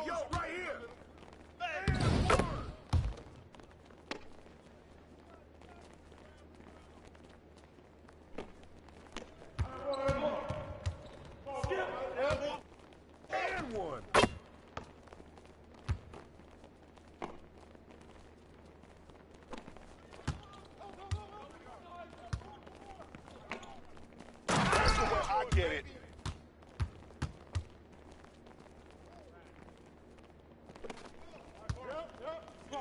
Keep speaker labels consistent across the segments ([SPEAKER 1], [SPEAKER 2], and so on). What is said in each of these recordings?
[SPEAKER 1] yo, right here. And one. That's the way I get it.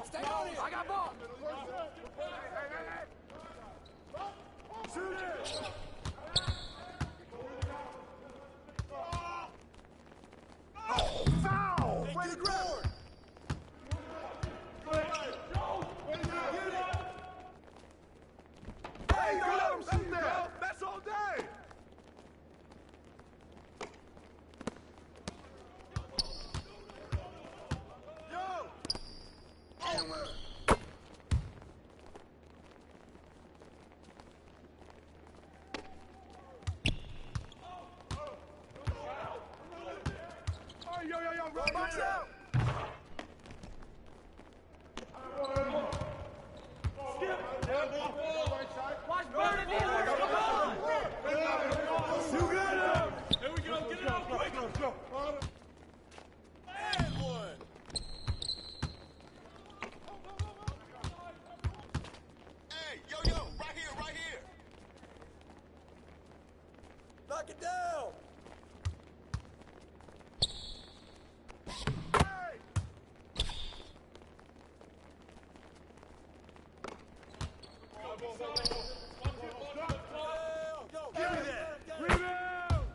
[SPEAKER 2] Stay on it! I got ball!
[SPEAKER 1] Shoot it! Oh, foul!
[SPEAKER 2] Way to grab it!
[SPEAKER 1] Hey, go let him shoot there! That's all day! Yo! Yo, run box out!
[SPEAKER 2] Watch Bernadine! Come on!
[SPEAKER 1] You got him!
[SPEAKER 2] Here we go, get it out quick!
[SPEAKER 1] Let's go.
[SPEAKER 2] And one!
[SPEAKER 3] Hey, yo, right here.
[SPEAKER 2] Knock it down!
[SPEAKER 1] Give me that! Rebound!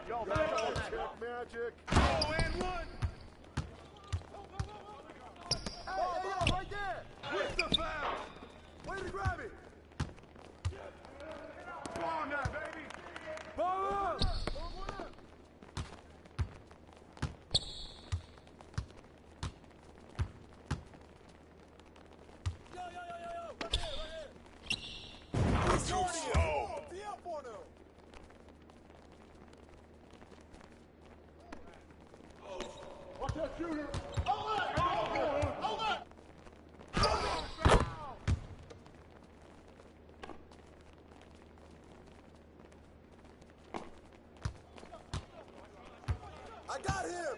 [SPEAKER 1] Yo, magic. Oh, and one! Hey, right there! Where's the foul? Way to grab it! Come on now, baby! Ball up!
[SPEAKER 3] Too slow.
[SPEAKER 2] Tee up on him!
[SPEAKER 1] Watch that shooter! Hold it!
[SPEAKER 2] I got him!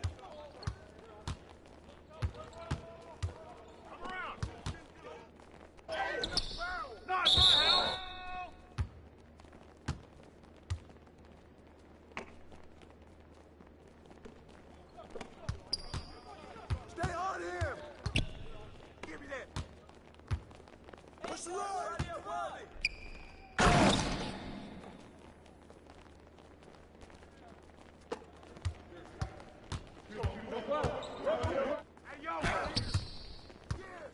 [SPEAKER 1] Come around! Not my house!
[SPEAKER 2] Stay on him!
[SPEAKER 1] Give me that!
[SPEAKER 2] Push the run!
[SPEAKER 1] Hey, yo! Yeah,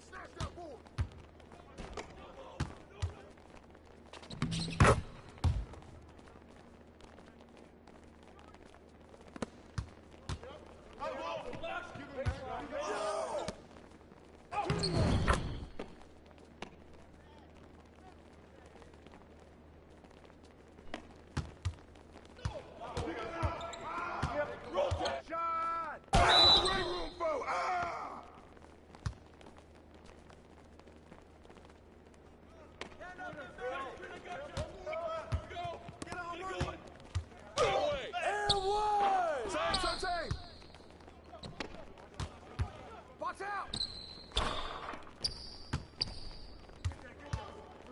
[SPEAKER 1] snatch that board! Shot! Ring room foe! Ah!
[SPEAKER 2] And one!
[SPEAKER 1] Same!
[SPEAKER 2] Box out!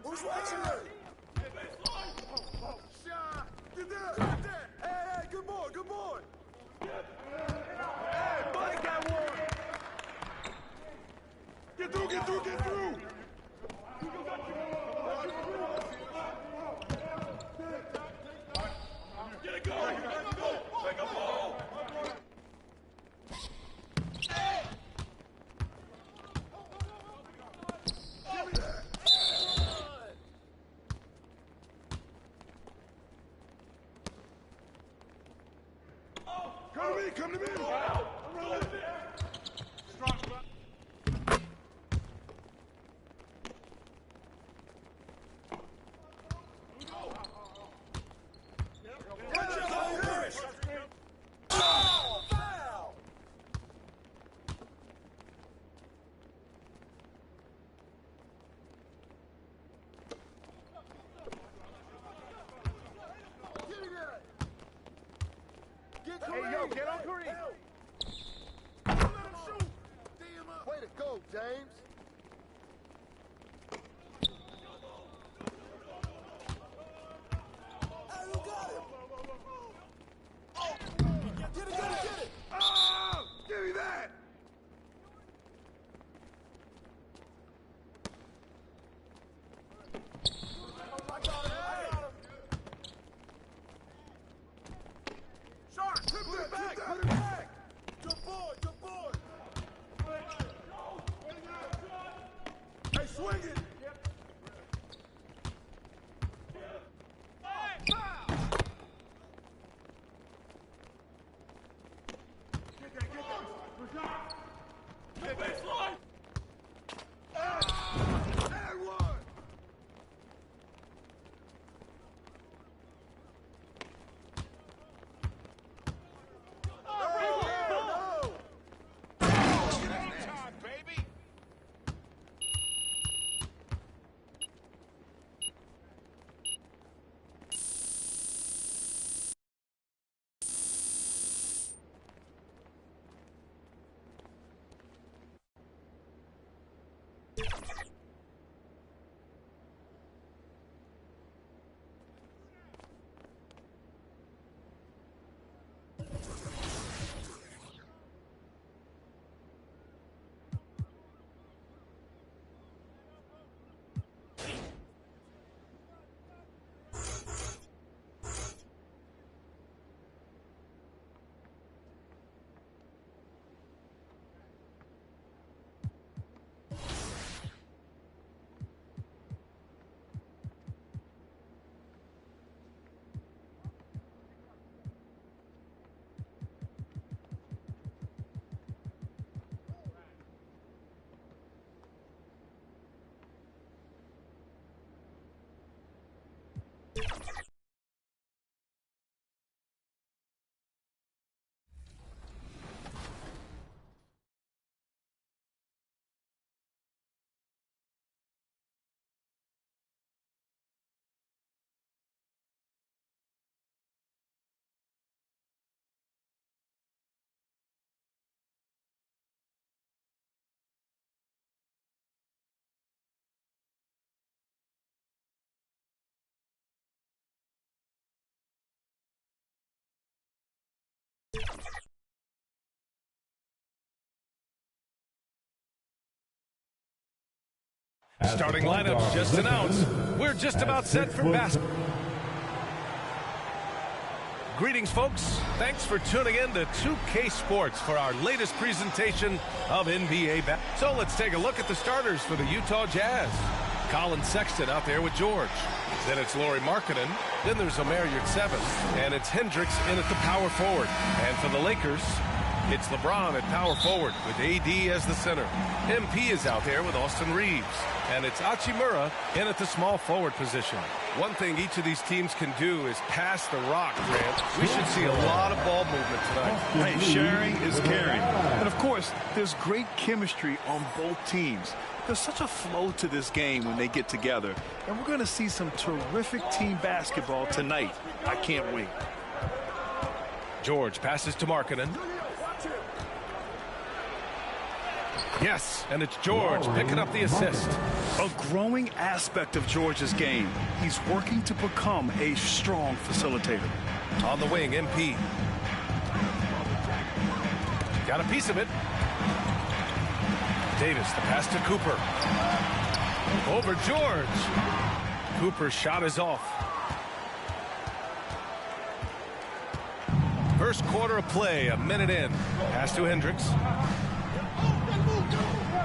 [SPEAKER 2] Who's watching it?
[SPEAKER 1] Shot!
[SPEAKER 2] Get there! Hey, good boy!
[SPEAKER 1] Hey, Mike got one! Get through! Get it going! Make a ball! Give me that!
[SPEAKER 2] Swing it.
[SPEAKER 4] Starting lineups just announced. We're just about set for basketball. Greetings, folks. Thanks for tuning in to 2K Sports for our latest presentation of NBA basketball. So let's take a look at the starters for the Utah Jazz. Colin Sexton out there with George. Then it's Lauri Markkanen. Then there's Omer Yurtseven. And it's Hendricks in at the power forward. And for the Lakers, it's LeBron at power forward with AD as the center. MP is out there with Austin Reeves. And it's Hachimura in at the small forward position. One thing each of these teams can do is pass the rock, Grant. We should see a lot of ball movement tonight.
[SPEAKER 5] Hey, sharing is caring. And, of course, there's great chemistry on both teams. There's such a flow to this game when they get together. And we're going to see some terrific team basketball tonight. I can't wait.
[SPEAKER 4] George passes to Markkanen. Yes, and it's George picking up the assist.
[SPEAKER 5] A growing aspect of George's game. He's working to become a strong facilitator.
[SPEAKER 4] On the wing, MP. Got a piece of it. Davis, the pass to Cooper. Over George. Cooper's shot is off. First quarter of play, a minute in. Pass to Hendricks.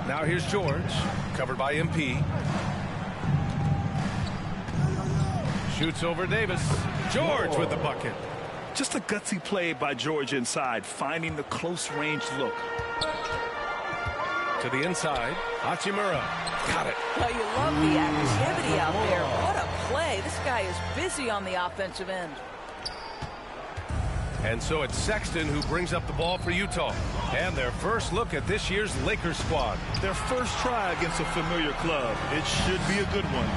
[SPEAKER 4] Now here's George, covered by MP. Shoots over Davis. George with the bucket.
[SPEAKER 5] Just a gutsy play by George inside, finding the close range look.
[SPEAKER 4] To the inside, Hachimura. Got it.
[SPEAKER 6] Well, you love the activity out there. What a play. This guy is busy on the offensive end.
[SPEAKER 4] And so it's Sexton who brings up the ball for Utah. And their first look at this year's Lakers squad.
[SPEAKER 5] Their first try against a familiar club. It should be a good one.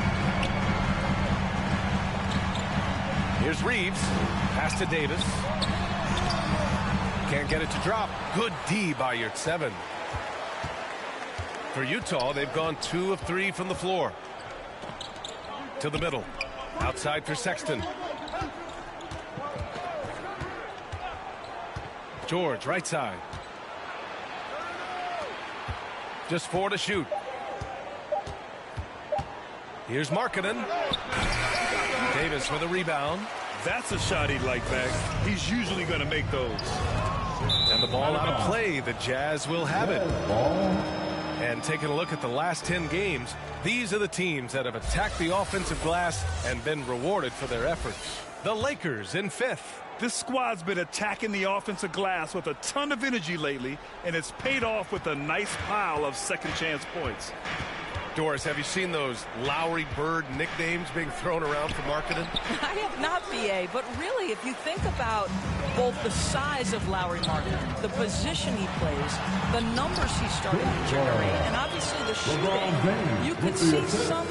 [SPEAKER 4] Here's Reeves. Pass to Davis. Can't get it to drop. Good D by Yurtseven. For Utah, they've gone 2 of 3 from the floor. To the middle. Outside for Sexton. George, right side. Just 4 to shoot. Here's Markkanen. Davis with a rebound.
[SPEAKER 5] That's a shot he'd like back. He's usually going to make those.
[SPEAKER 4] And the ball out of play. The Jazz will have it. And taking a look at the last 10 games, these are the teams that have attacked the offensive glass and been rewarded for their efforts. The Lakers in 5th.
[SPEAKER 5] This squad's been attacking the offensive glass with a ton of energy lately, and it's paid off with a nice pile of second-chance points.
[SPEAKER 4] Doris, have you seen those Lowry Bird nicknames being thrown around for marketing?
[SPEAKER 6] I have not, BA, but really, if you think about both the size of Lowry Marketing, the position he plays, the numbers he's starting to generate, and obviously the shooting, you could see some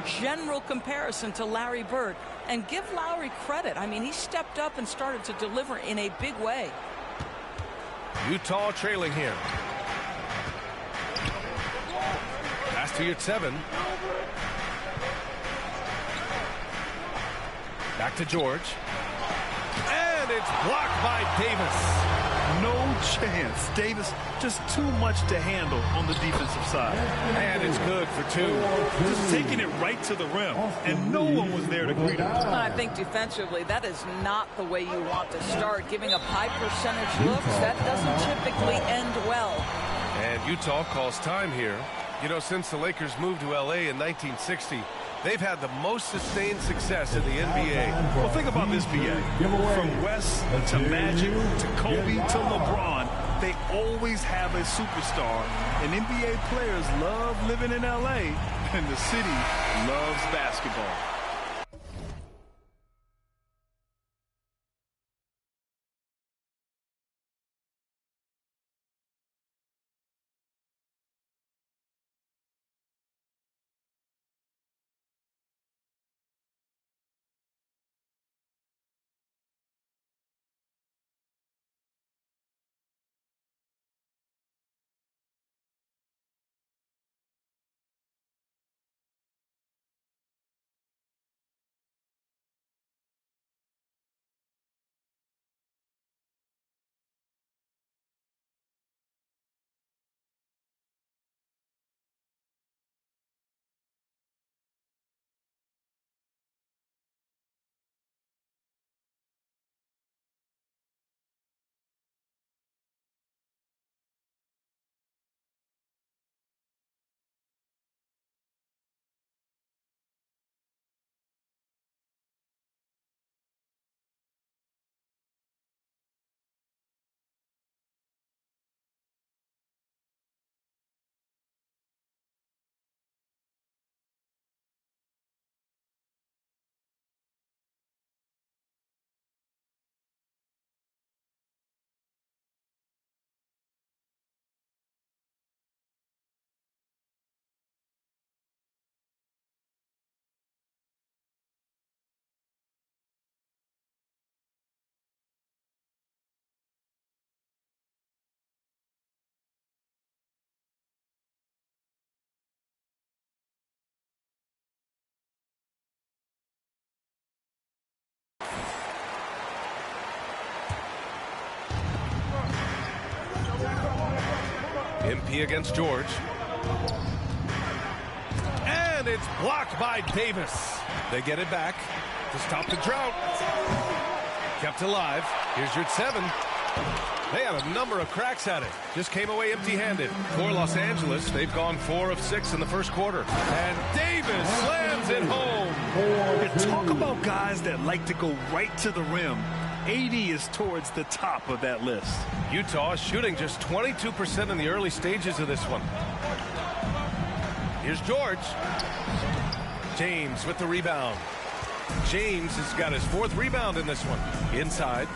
[SPEAKER 6] general comparison to Larry Bird. And give Lowry credit. I mean, he stepped up and started to deliver in a big way.
[SPEAKER 4] Utah trailing here. Pass to Yurtseven. Back to George. And it's blocked by Davis.
[SPEAKER 5] No chance. Davis just too much to handle on the defensive side.
[SPEAKER 4] And it's good for 2.
[SPEAKER 5] Just taking it right to the rim, and no one was there to greet him.
[SPEAKER 6] I think defensively, that is not the way you want to start. Giving up high percentage looks, that doesn't typically end well.
[SPEAKER 4] And Utah calls time here. You know, since the Lakers moved to L.A. in 1960, they've had the most sustained success in the NBA.
[SPEAKER 5] Well, think about this, BA. From West to Magic to Kobe to LeBron, they always have a superstar. And NBA players love living in L.A., and the city loves basketball.
[SPEAKER 4] MP against George. And it's blocked by Davis. They get it back to stop the drought. Kept alive. Here's Yurtseven. They had a number of cracks at it. Just came away empty-handed. For Los Angeles, they've gone 4 of 6 in the first quarter. And Davis slams it home.
[SPEAKER 5] And talk about guys that like to go right to the rim. 80 is towards the top of that list.
[SPEAKER 4] Utah shooting just 22% in the early stages of this one. Here's George. James with the rebound. James has got his 4th rebound in this one. Inside.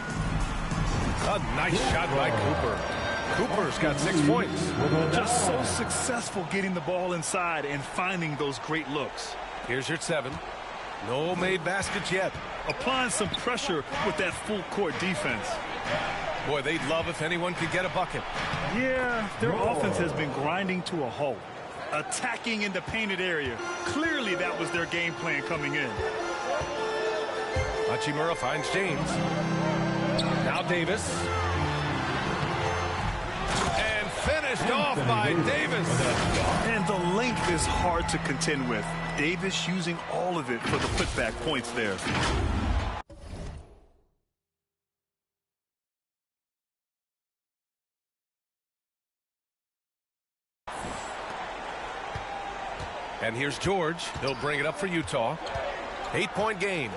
[SPEAKER 4] A nice shot by Cooper. Cooper's got 6 points.
[SPEAKER 5] Just so successful getting the ball inside and finding those great looks.
[SPEAKER 4] Here's Yurtseven. No made baskets yet.
[SPEAKER 5] Applying some pressure with that full court defense.
[SPEAKER 4] Boy, they'd love if anyone could get a bucket.
[SPEAKER 5] Yeah, their offense has been grinding to a halt. Attacking in the painted area. Clearly that was their game plan coming in.
[SPEAKER 4] Hachimura finds James. Now Davis. And finished off by Davis.
[SPEAKER 5] And the length is hard to contend with. Davis using all of it for the putback points there.
[SPEAKER 4] And here's George. He'll bring it up for Utah. 8-point game.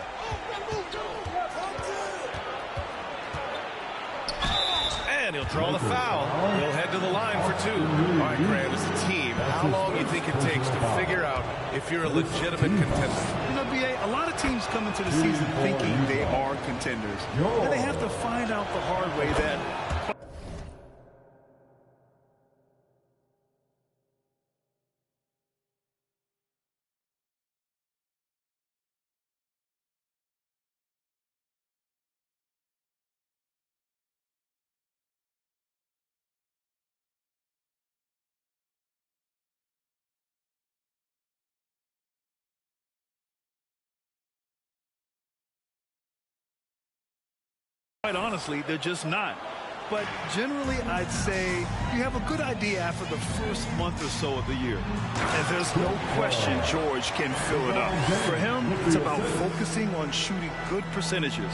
[SPEAKER 4] And he'll draw the foul. He'll head to the line for 2. All right, Grant, as a team, how long do you think it takes to figure out if you're a legitimate contender?
[SPEAKER 5] You know, BA, a lot of teams come into the season thinking they are contenders. And they have to find out the hard way that quite honestly, they're just not. But generally, I'd say you have a good idea after the first month or so of the year. And there's no question George can fill it up. For him, it's about focusing on shooting good percentages.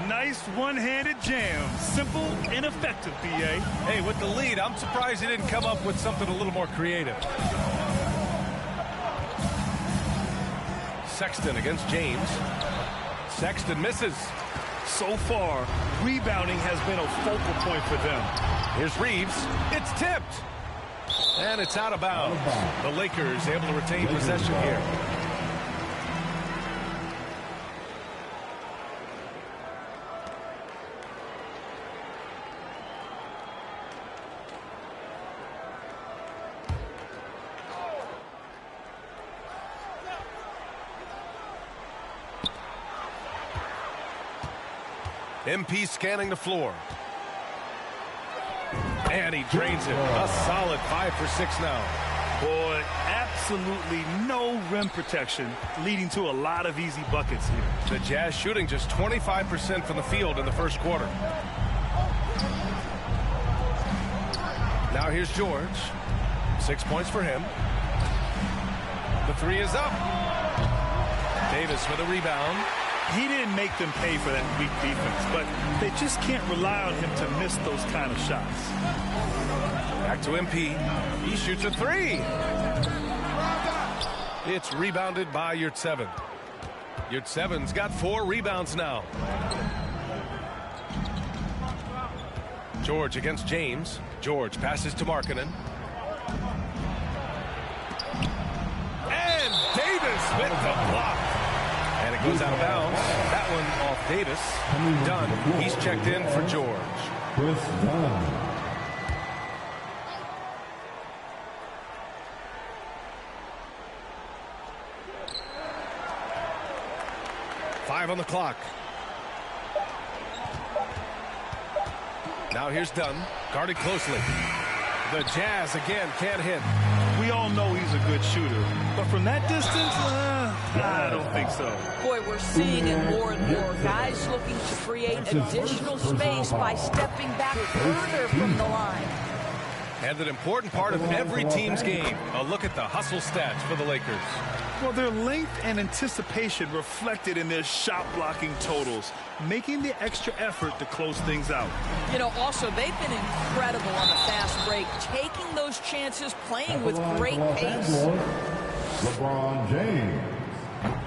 [SPEAKER 5] Nice one-handed jam. Simple and effective, BA.
[SPEAKER 4] Hey, with the lead, I'm surprised he didn't come up with something a little more creative. Sexton against James. Sexton misses.
[SPEAKER 5] So far, rebounding has been a focal point for them.
[SPEAKER 4] Here's Reeves. It's tipped. And it's out of bounds. The Lakers able to retain possession here. MP scanning the floor. And he drains it. A solid 5 for 6 now.
[SPEAKER 5] Boy, absolutely no rim protection, leading to a lot of easy buckets here.
[SPEAKER 4] The Jazz shooting just 25% from the field in the first quarter. Now here's George. 6 points for him. The 3 is up. Davis with a rebound.
[SPEAKER 5] He didn't make them pay for that weak defense, but they just can't rely on him to miss those kind of shots.
[SPEAKER 4] Back to MP. He shoots a 3. It's rebounded by Yurtseven. Yurtseven's got 4 rebounds now. George against James. George passes to Markkanen. And Davis with the block. And it goes out of bounds. That one off Davis. Dunn. He's checked in for George.
[SPEAKER 7] Chris Dunn.
[SPEAKER 4] 5 on the clock. Now here's Dunn. Guarded closely. The Jazz again can't hit.
[SPEAKER 5] We all know he's a good shooter, but from that distance, I don't think so.
[SPEAKER 6] Boy, we're seeing it more and more. Guys looking to create additional space by stepping back further from the line.
[SPEAKER 4] And an important part of every team's game. A look at the hustle stats for the Lakers.
[SPEAKER 5] Well, their length and anticipation reflected in their shot blocking totals, making the extra effort to close things out.
[SPEAKER 6] You know, also, they've been incredible on the fast break, taking those chances, playing with great pace.
[SPEAKER 7] LeBron James.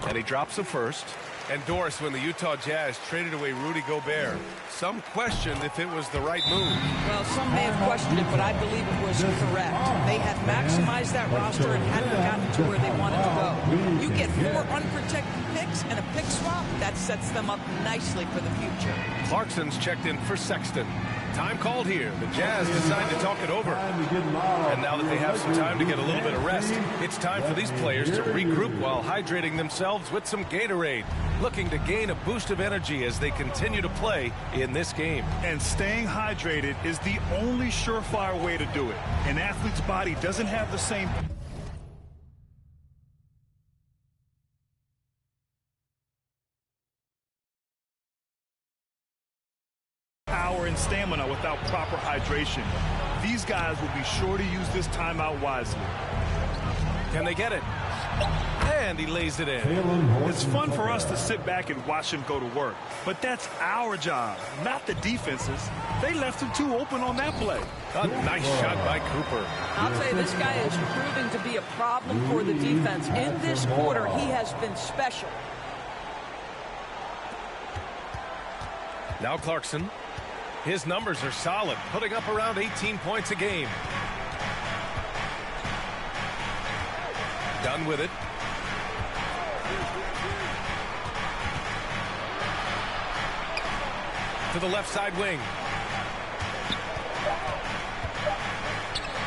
[SPEAKER 4] And he drops the first. And Doris, when the Utah Jazz traded away Rudy Gobert, some questioned if it was the right move.
[SPEAKER 6] Well, some may have questioned it, but I believe it was correct. They have maximized that roster and hadn't gotten to where they wanted to go. You get 4 unprotected picks and a pick swap, that sets them up nicely for the future.
[SPEAKER 4] Clarkson's checked in for Sexton. Time called here. The Jazz decide to talk it over. And now that they have some time to get a little bit of rest, it's time for these players to regroup while hydrating themselves with some Gatorade, looking to gain a boost of energy as they continue to play in this game.
[SPEAKER 5] And staying hydrated is the only surefire way to do it. An athlete's body doesn't have the same power and stamina without proper hydration. These guys will be sure to use this timeout wisely.
[SPEAKER 4] Can they get it? And he lays it in.
[SPEAKER 5] It's fun for us to sit back and watch him go to work. But that's our job, not the defense's. They left him too open on that play.
[SPEAKER 4] A nice shot by Cooper.
[SPEAKER 6] I'll tell you, this guy is proving to be a problem for the defense. In this quarter, he has been special.
[SPEAKER 4] Now Clarkson. His numbers are solid, putting up around 18 points a game. Done with it. To the left side wing.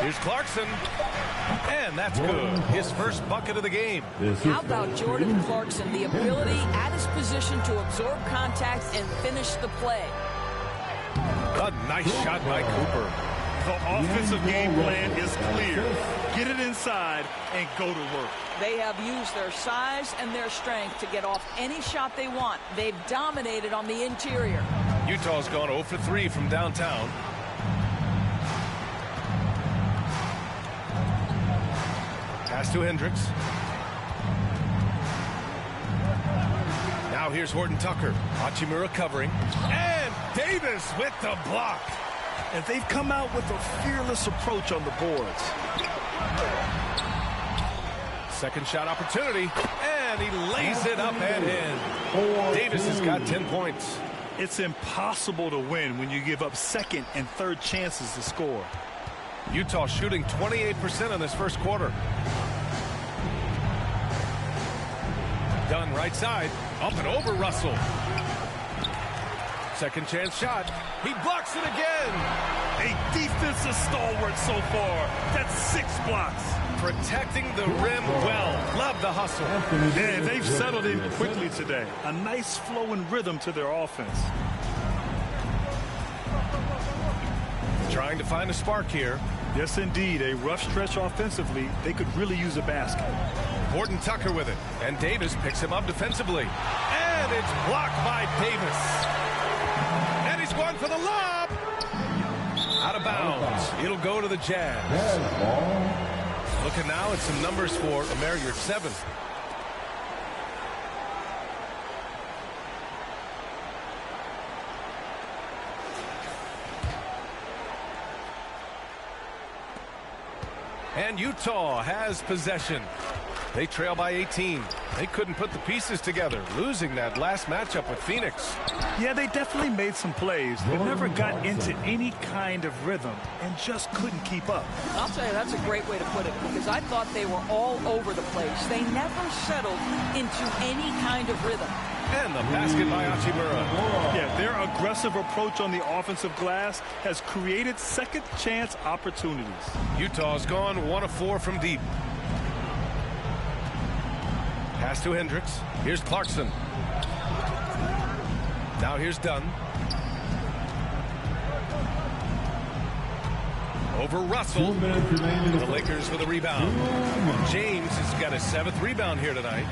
[SPEAKER 4] Here's Clarkson. And that's good. His first bucket of the game.
[SPEAKER 6] How about Jordan Clarkson? The ability at his position to absorb contact and finish the play.
[SPEAKER 4] A nice shot by Cooper.
[SPEAKER 5] The offensive game plan is clear. Get it inside and go to work.
[SPEAKER 6] They have used their size and their strength to get off any shot they want. They've dominated on the interior.
[SPEAKER 4] Utah's gone 0 for 3 from downtown. Pass to Hendricks. Now here's Horton Tucker. Hachimura covering. And Davis with the block.
[SPEAKER 5] And they've come out with a fearless approach on the boards.
[SPEAKER 4] Second shot opportunity. And he lays it up and in. Davis has got 10 points.
[SPEAKER 5] It's impossible to win when you give up second and third chances to score.
[SPEAKER 4] Utah shooting 28% in this first quarter. Dunn right side. Up and over Russell. Second chance shot. He blocks it again.
[SPEAKER 5] A defensive stalwart so far. That's 6 blocks.
[SPEAKER 4] Protecting the rim well. Love the hustle.
[SPEAKER 5] Yeah, they've settled in quickly today. A nice flow and rhythm to their offense.
[SPEAKER 4] Trying to find a spark here.
[SPEAKER 5] Yes, indeed. A rough stretch offensively. They could really use a basket.
[SPEAKER 4] Horton Tucker with it. And Davis picks him up defensively. And it's blocked by Davis. And he's going for the lob. Out of bounds. It'll go to the Jazz. Looking now at some numbers for Amer Yurtseven. And Utah has possession. They trail by 18. They couldn't put the pieces together, losing that last matchup with Phoenix.
[SPEAKER 5] Yeah, they definitely made some plays, but never got into any kind of rhythm and just couldn't keep up.
[SPEAKER 6] I'll tell you, that's a great way to put it, because I thought they were all over the place. They never settled into any kind of rhythm.
[SPEAKER 4] And the basket by Hachimura.
[SPEAKER 5] Yeah, their aggressive approach on the offensive glass has created second chance opportunities.
[SPEAKER 4] Utah's gone 1 of 4 from deep. Pass to Hendricks. Here's Clarkson. Now here's Dunn. Over Russell. The Lakers with a rebound. James has got his 7th rebound here tonight.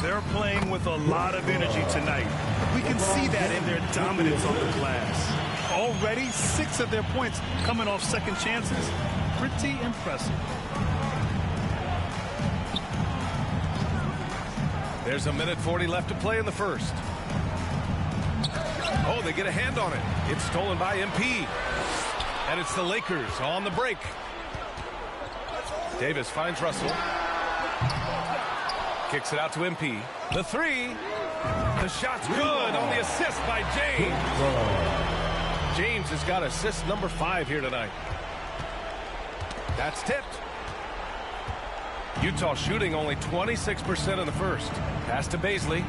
[SPEAKER 5] They're playing with a lot of energy tonight. We can see that in their dominance on the glass. Already 6 of their points coming off second chances. Pretty impressive.
[SPEAKER 4] There's 1:40 left to play in the first. Oh, they get a hand on it. It's stolen by MP. And it's the Lakers on the break. Davis finds Russell. Kicks it out to MP. The 3. The shot's good on the assist by James. James has got assist number 5 here tonight. That's tipped. Utah shooting only 26% in the first. Pass to Baisley.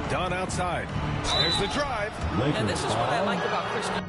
[SPEAKER 4] Dunn outside. There's the drive.
[SPEAKER 6] And this is what I like about Christian.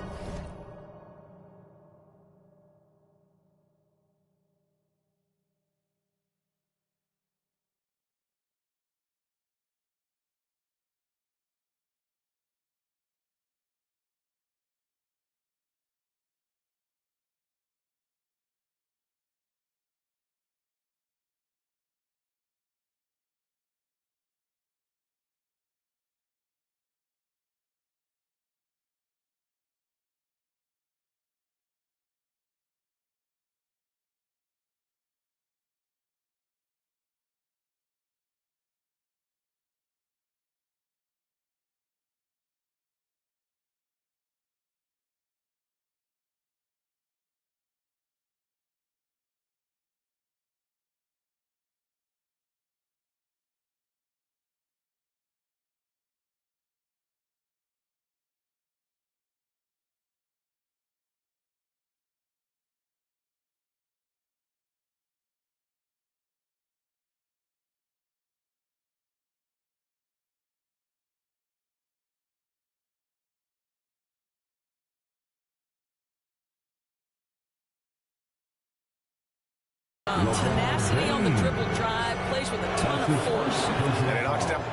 [SPEAKER 6] Tenacity on the dribble drive, plays with a ton of force.
[SPEAKER 4] And he knocks down.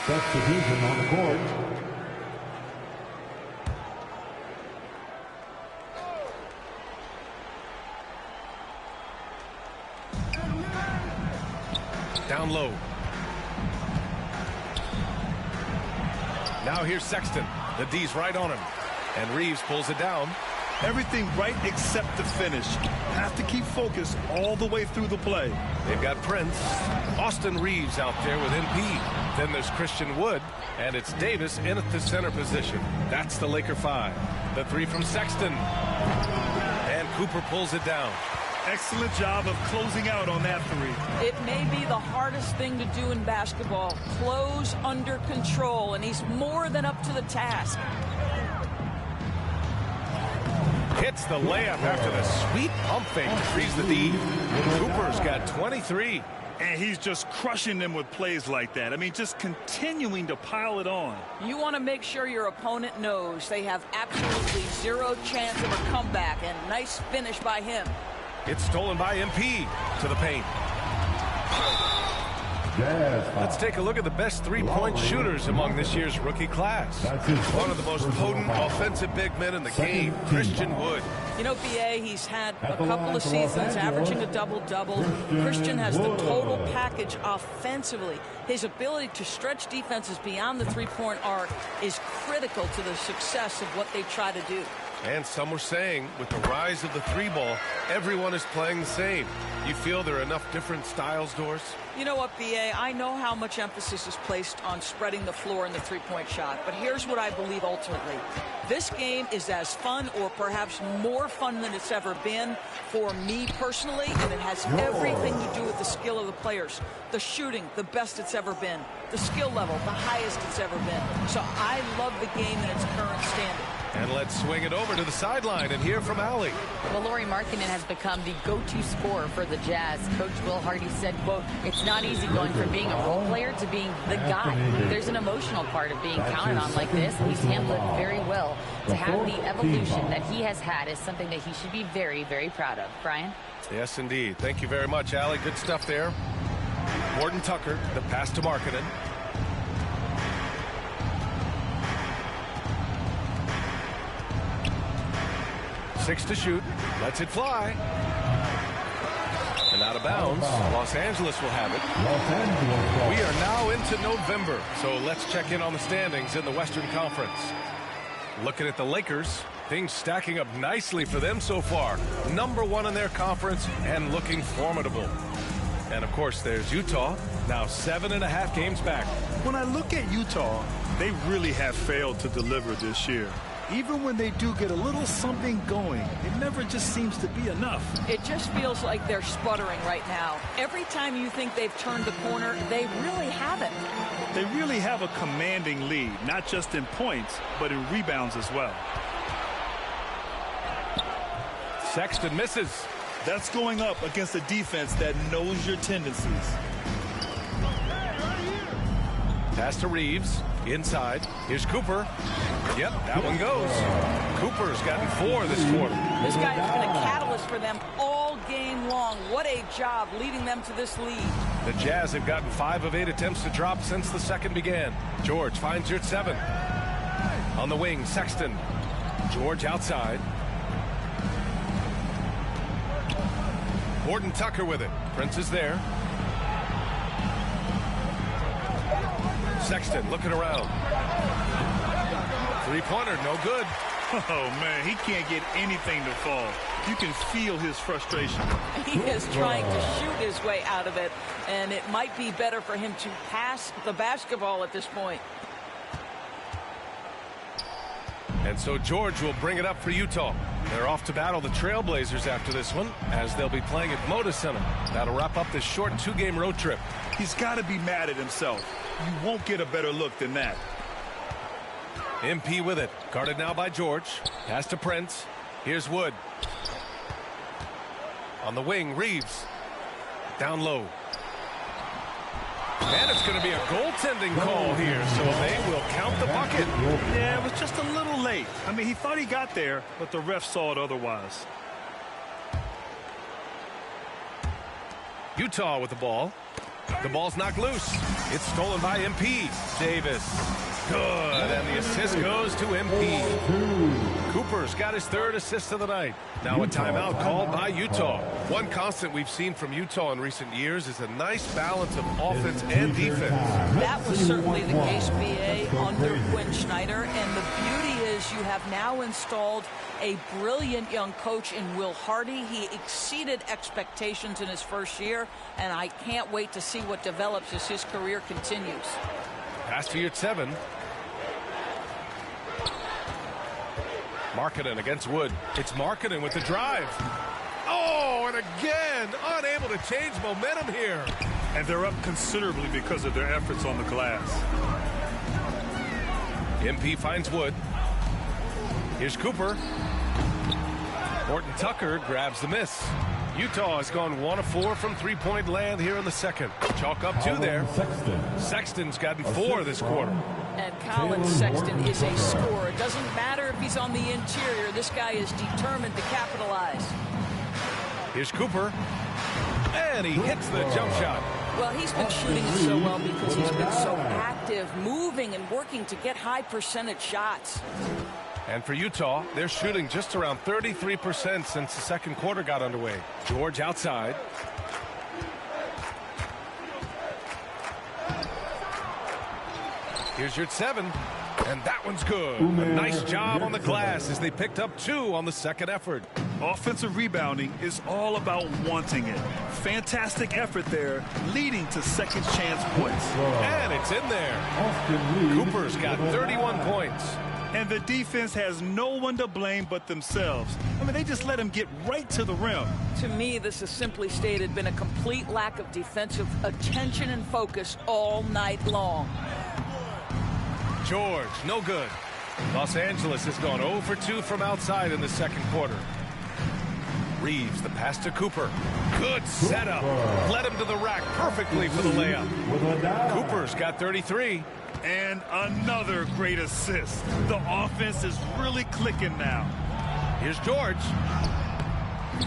[SPEAKER 7] Substitution on the court.
[SPEAKER 4] Down low. Now here's Sexton. The D's right on him. And Reeves pulls it down.
[SPEAKER 5] Everything right except the finish. Have to keep focused all the way through the play.
[SPEAKER 4] They've got Prince. Austin Reeves out there with MP. Then there's Christian Wood. And it's Davis in at the center position. That's the Laker 5. The three from Sexton. And Cooper pulls it down.
[SPEAKER 5] Excellent job of closing out on that three.
[SPEAKER 6] It may be the hardest thing to do in basketball. Close under control, and he's more than up to the task.
[SPEAKER 4] Hits the layup after the sweet pump fake to freeze the D. Cooper's got 23.
[SPEAKER 5] And he's just crushing them with plays like that. I mean, just continuing to pile it on.
[SPEAKER 6] You want to make sure your opponent knows they have absolutely zero chance of a comeback, and nice finish by him.
[SPEAKER 4] It's stolen by MP to the paint. Let's take a look at the best three-point shooters among this year's rookie class. One of the most potent offensive big men in the game, Christian Wood.
[SPEAKER 6] You know, B.A., he's had a couple of seasons averaging a double-double. Christian has the total package offensively. His ability to stretch defenses beyond the three-point arc is critical to the success of what they try to do.
[SPEAKER 4] And some were saying, with the rise of the three ball, everyone is playing the same. You feel there are enough different styles, Doris?
[SPEAKER 6] You know what, B.A., I know how much emphasis is placed on spreading the floor in the three-point shot, but here's what I believe ultimately. This game is as fun or perhaps more fun than it's ever been for me personally, and it has everything to do with the skill of the players. The shooting, the best it's ever been. The skill level, the highest it's ever been. So I love the game in its current standing.
[SPEAKER 4] And let's swing it over to the sideline and hear from Allie.
[SPEAKER 8] Well, Lauri Markkanen has become the go-to scorer for the Jazz. Coach Will Hardy said, quote, "It's not easy going from being a role player to being the guy. There's an emotional part of being counted on like this, and he's handled it very well. To have the evolution that he has had is something that he should be very, very proud of." Brian?
[SPEAKER 4] Yes, indeed. Thank you very much, Allie. Good stuff there. Gordon Tucker, the pass to Markkanen. Six to shoot. Lets it fly. And out of bounds. Los Angeles will have it. We are now into November, so let's check in on the standings in the Western Conference. Looking at the Lakers, things stacking up nicely for them so far. #1 in their conference and looking formidable. And, of course, there's Utah, now 7.5 games back.
[SPEAKER 5] When I look at Utah, they really have failed to deliver this year. Even when they do get a little something going, it never just seems to be enough.
[SPEAKER 6] It just feels like they're sputtering right now. Every time you think they've turned the corner, they really haven't.
[SPEAKER 5] They really have a commanding lead, not just in points, but in rebounds as well.
[SPEAKER 4] Sexton misses.
[SPEAKER 5] That's going up against a defense that knows your tendencies.
[SPEAKER 4] Pass to Reeves. Inside. Here's Cooper. Yep, that one goes. Cooper's gotten 4 this quarter.
[SPEAKER 6] This guy has been a catalyst for them all game long. What a job leading them to this lead.
[SPEAKER 4] The Jazz have gotten 5 of 8 attempts to drop since the second began. George finds her at 7. On the wing, Sexton. George outside. Gordon Tucker with it. Prince is there. Sexton looking around. Three-pointer, no good.
[SPEAKER 5] Oh, man, he can't get anything to fall. You can feel his frustration.
[SPEAKER 6] He is trying to shoot his way out of it, and it might be better for him to pass the basketball at this point.
[SPEAKER 4] And so George will bring it up for Utah. They're off to battle the Trailblazers after this one, as they'll be playing at Moda Center. That'll wrap up this short 2-game road trip.
[SPEAKER 5] He's got to be mad at himself. You won't get a better look than that.
[SPEAKER 4] MP with it. Guarded now by George. Pass to Prince. Here's Wood. On the wing, Reeves. Down low. And it's going to be a goaltending call here, so they will count the bucket.
[SPEAKER 5] Yeah, it was just a little late. I mean, he thought he got there, but the ref saw it otherwise.
[SPEAKER 4] Utah with the ball. The ball's knocked loose. It's stolen by MP. Davis. Good. And the assist goes to MP. Cooper's got his third assist of the night. Now a timeout called by Utah. One constant we've seen from Utah in recent years is a nice balance of offense and defense.
[SPEAKER 6] That was certainly the case, BA, under Quinn Snyder. And the beauty is you have now installed a brilliant young coach in Will Hardy. He exceeded expectations in his first year, and I can't wait to see what develops as his career continues.
[SPEAKER 4] Pass to Yurt-7. Markkanen against Wood. It's Markkanen with the drive. Oh, and again, unable to change momentum here.
[SPEAKER 5] And they're up considerably because of their efforts on the glass.
[SPEAKER 4] MP finds Wood. Here's Cooper. Horton Tucker grabs the miss. Utah has gone 1 of 4 from three-point land here in the second. Chalk up 2 there. Sexton's gotten 4 this quarter.
[SPEAKER 6] And Colin Sexton is a scorer. It doesn't matter if he's on the interior. This guy is determined to capitalize.
[SPEAKER 4] Here's Cooper. And he hits the jump shot.
[SPEAKER 6] Well, he's been shooting it so well because he's been so active, moving and working to get high percentage shots.
[SPEAKER 4] And for Utah, they're shooting just around 33% since the second quarter got underway. George outside. Here's Yurt-7, and that one's good. A nice job on the glass as they picked up 2 on the second effort.
[SPEAKER 5] Offensive rebounding is all about wanting it. Fantastic effort there, leading to second chance points.
[SPEAKER 4] And it's in there. Cooper's got 31 points.
[SPEAKER 5] And the defense has no one to blame but themselves. I mean, they just let him get right to the rim.
[SPEAKER 6] To me, this has simply stated been a complete lack of defensive attention and focus all night long.
[SPEAKER 4] George, no good. Los Angeles has gone 0 for 2 from outside in the second quarter. Reeves, the pass to Cooper. Good setup. Led him to the rack perfectly for the layup. Cooper's got 33.
[SPEAKER 5] And another great assist. The offense is really clicking now.
[SPEAKER 4] Here's George.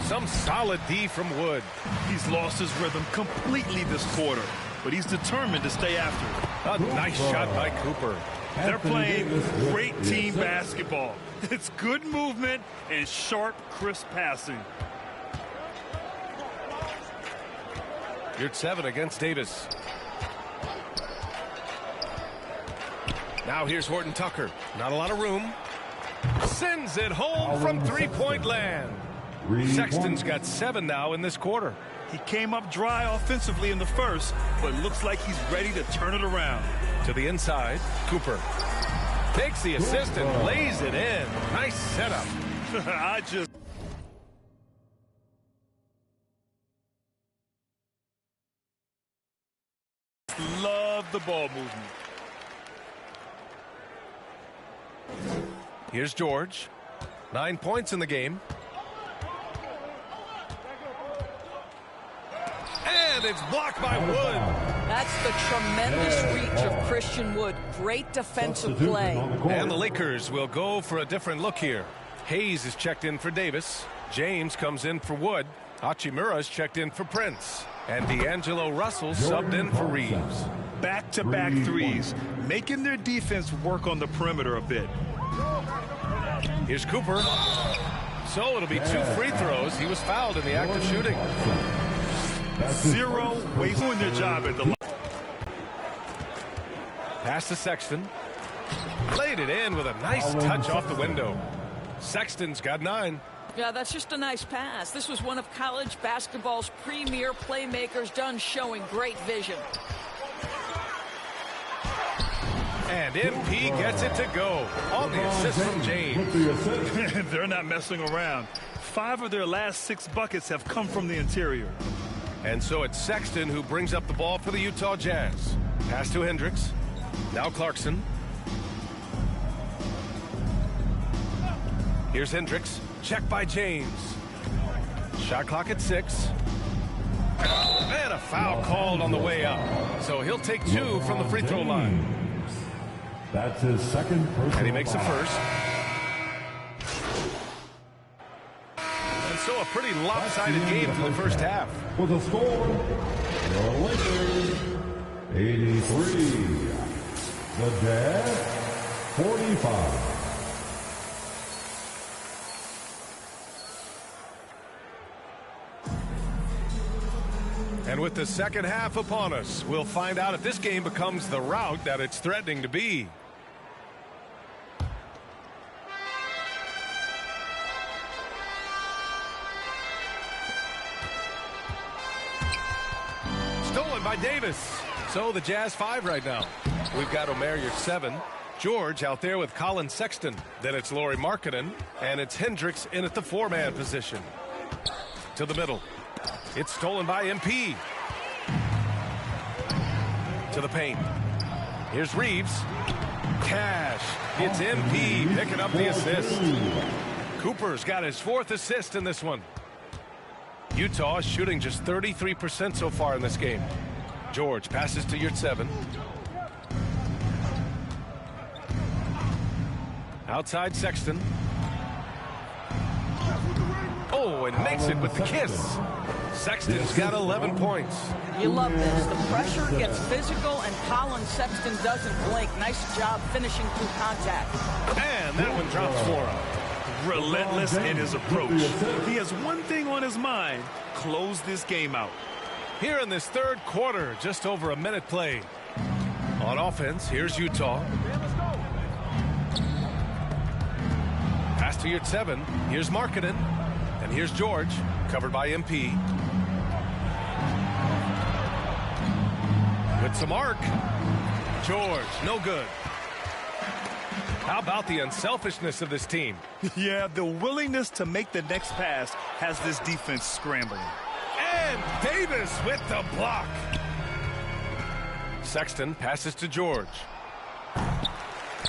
[SPEAKER 4] Some solid D from Wood.
[SPEAKER 5] He's lost his rhythm completely this quarter, but he's determined to stay after it.
[SPEAKER 4] A nice shot by Cooper.
[SPEAKER 5] They're playing great team basketball. It's good movement and sharp, crisp passing.
[SPEAKER 4] Yurt-7 against Davis. Now here's Horton Tucker. Not a lot of room. Sends it home from three-point land. Sexton's got 7 now in this quarter.
[SPEAKER 5] He came up dry offensively in the first, but looks like he's ready to turn it around.
[SPEAKER 4] To the inside, Cooper. Takes the assist and lays it in. Nice setup.
[SPEAKER 5] I just love the ball movement.
[SPEAKER 4] Here's George. 9 points in the game. And it's blocked by Wood.
[SPEAKER 6] That's the tremendous reach of Christian Wood. Great defensive play.
[SPEAKER 4] And the Lakers will go for a different look here. Hayes is checked in for Davis. James comes in for Wood. Hachimura's checked in for Prince. And D'Angelo Russell subbed in for Reeves.
[SPEAKER 5] Back-to-back threes, making their defense work on the perimeter a bit.
[SPEAKER 4] Here's Cooper. So it'll be 2 free throws. He was fouled in the act of shooting.
[SPEAKER 5] 0 waste doing their job at the line.
[SPEAKER 4] Pass to Sexton. Laid it in with a nice touch off the window. Sexton's got 9.
[SPEAKER 6] Yeah, that's just a nice pass. This was one of college basketball's premier playmakers done showing great vision.
[SPEAKER 4] And MP gets it to go on the assist from James.
[SPEAKER 5] They're not messing around. 5 of their last 6 buckets have come from the interior.
[SPEAKER 4] And so it's Sexton who brings up the ball for the Utah Jazz. Pass to Hendricks. Now Clarkson. Here's Hendricks. Check by James. Shot clock at 6. And a foul called on the way up. So he'll take 2 from the free throw line.
[SPEAKER 7] That's his second personal
[SPEAKER 4] And he makes the
[SPEAKER 7] foul.
[SPEAKER 4] first. And So a pretty lopsided game for the first half.
[SPEAKER 7] With a score, the Lakers 83, the Jazz 45.
[SPEAKER 4] And with the second half upon us, we'll find out if this game becomes the rout that it's threatening to be. Stolen by Davis. So the Jazz 5 right now. We've got Omer, your 7. George out there with Colin Sexton. Then it's Lauri Markkanen. And it's Hendricks in at the 4-man position. To the middle. It's stolen by MP. To the paint. Here's Reeves. Cash. It's MP picking up the assist. Cooper's got his 4th assist in this one. Utah is shooting just 33% so far in this game. George passes to your 7. Outside Sexton. Oh, and makes it with the kiss. Sexton's got 11 points.
[SPEAKER 6] You love this. The pressure gets physical, and Colin Sexton doesn't blink. Nice job finishing through contact.
[SPEAKER 4] And that one drops for him.
[SPEAKER 5] Relentless in his approach. He has one thing on his mind: close this game out.
[SPEAKER 4] Here in this third quarter, just over a minute played. On offense, here's Utah. Pass to your 7. Here's Markkanen. And here's George, covered by MP. With some arc. George, no good. How about the unselfishness of this team?
[SPEAKER 5] Yeah, the willingness to make the next pass has this defense scrambling.
[SPEAKER 4] And Davis with the block. Sexton passes to George.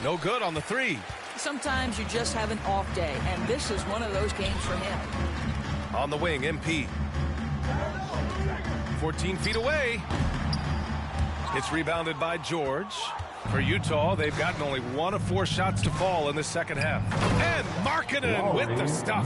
[SPEAKER 4] No good on the 3.
[SPEAKER 6] Sometimes you just have an off day, and this is one of those games for him.
[SPEAKER 4] On the wing, MP. 14 feet away. It's rebounded by George. For Utah, they've gotten only 1 of 4 shots to fall in the second half. And Markkanen with the stuff.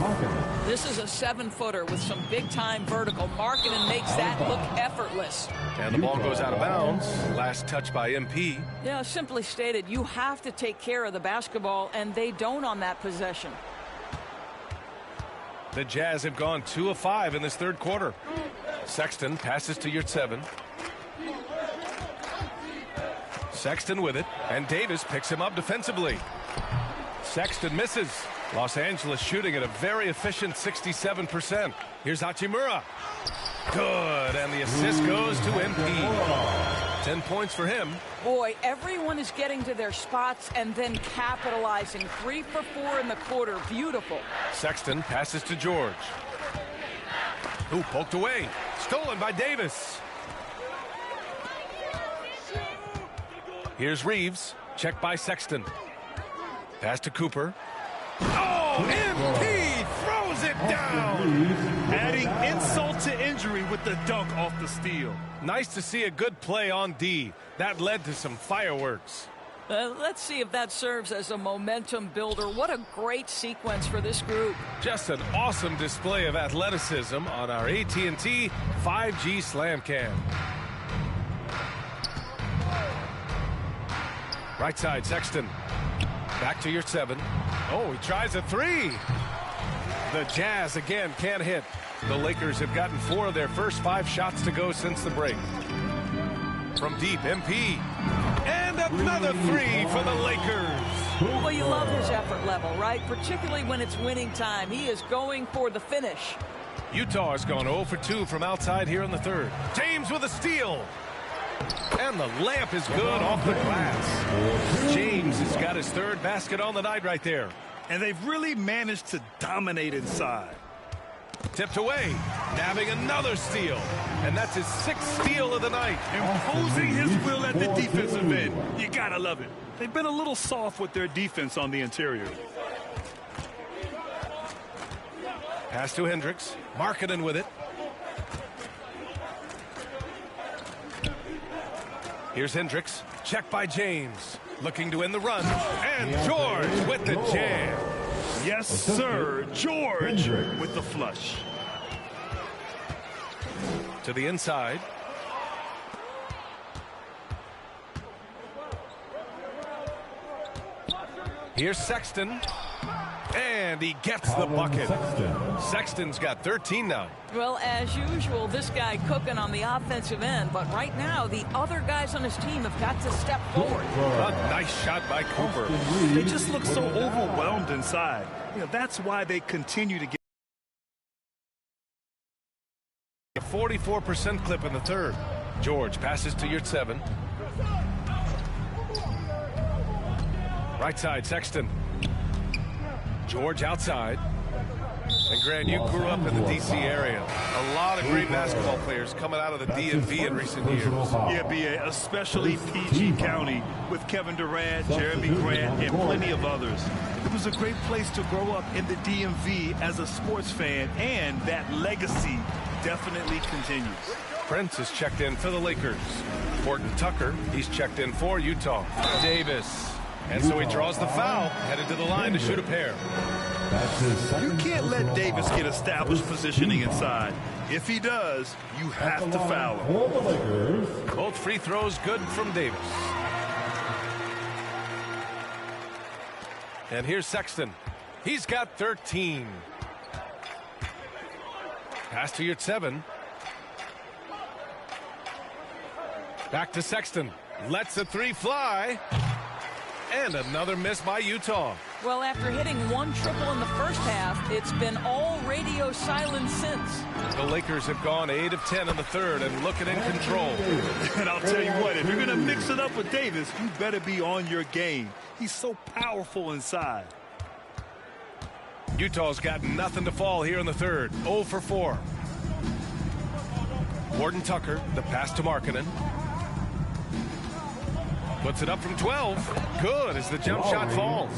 [SPEAKER 6] This is a 7-footer with some big-time vertical. Markkanen makes that look effortless.
[SPEAKER 4] And the ball goes out of bounds. Last touch by MP.
[SPEAKER 6] Yeah, simply stated, you have to take care of the basketball, and they don't on that possession.
[SPEAKER 4] The Jazz have gone 2 of 5 in this third quarter. Sexton passes to your 7. Sexton with it, and Davis picks him up defensively. Sexton misses. Los Angeles shooting at a very efficient 67%. Here's Hachimura. Good, and the assist goes to MP. 10 points for him.
[SPEAKER 6] Boy, everyone is getting to their spots and then capitalizing. 3 for 4 in the quarter. Beautiful.
[SPEAKER 4] Sexton passes to George. Who poked away. Stolen by Davis. Here's Reeves. Checked by Sexton. Pass to Cooper. Oh, MP throws it down.
[SPEAKER 5] Adding insult to injury with the dunk off the steal.
[SPEAKER 4] Nice to see a good play on D. That led to some fireworks.
[SPEAKER 6] Let's see if that serves as a momentum builder. What a great sequence for this group.
[SPEAKER 4] Just an awesome display of athleticism on our AT&T 5G Slam Cam. Right side, Sexton. Back to your 7. Oh, he tries a 3. The Jazz again can't hit. The Lakers have gotten 4 of their first 5 shots to go since the break. From deep, MP. And another 3 for the Lakers.
[SPEAKER 6] Well, you love his effort level, right? Particularly when it's winning time. He is going for the finish.
[SPEAKER 4] Utah has gone 0 for 2 from outside here in the third. James with a steal. And the layup is good off the glass. James has got his 3rd basket on the night right there.
[SPEAKER 5] And they've really managed to dominate inside.
[SPEAKER 4] Tipped away, nabbing another steal. And that's his 6th steal of the night.
[SPEAKER 5] Imposing his will at the defensive end. You gotta love it. They've been a little soft with their defense on the interior.
[SPEAKER 4] Pass to Hendricks. Markkanen with it. Here's Hendricks. Checked by James. Looking to end the run. And George with the jam.
[SPEAKER 5] Yes, sir. George with the flush.
[SPEAKER 4] To the inside. Here's Sexton. And he gets the bucket. Sexton's got 13 now.
[SPEAKER 6] Well, as usual, this guy cooking on the offensive end. But right now, the other guys on his team have got to step forward.
[SPEAKER 4] A nice shot by Cooper.
[SPEAKER 5] They just look so overwhelmed inside. That's why they continue to get
[SPEAKER 4] a 44% clip in the third. George passes to Yurtseven. Right side, Sexton. George outside. And Grant, you grew up in the D.C. area. A lot of great basketball players coming out of the DMV in recent years.
[SPEAKER 5] Yeah, B.A., especially PG County with Kevin Durant, Jeremy Grant, and plenty of others. It was a great place to grow up in the DMV as a sports fan, and that legacy definitely continues.
[SPEAKER 4] Prince is checked in for the Lakers. Horton Tucker, he's checked in for Utah. Davis. And so he draws the foul, headed to the line to shoot a pair.
[SPEAKER 5] You can't let Davis get established positioning inside. If he does, you have to foul him.
[SPEAKER 4] Both free throws good from Davis. And here's Sexton. He's got 13. Pass to Yurtseven. Back to Sexton. Lets the three fly. And another miss by Utah.
[SPEAKER 6] Well, after hitting one triple in the first half, it's been all radio silence since.
[SPEAKER 4] The Lakers have gone 8 of 10 in the third and looking in control.
[SPEAKER 5] And I'll tell you what, if you're going to mix it up with Davis, you better be on your game. He's so powerful inside.
[SPEAKER 4] Utah's got nothing to fall here in the third. 0 for 4. Horton Tucker, the pass to Markkanen. Puts it up from 12. Good as the jump shot falls.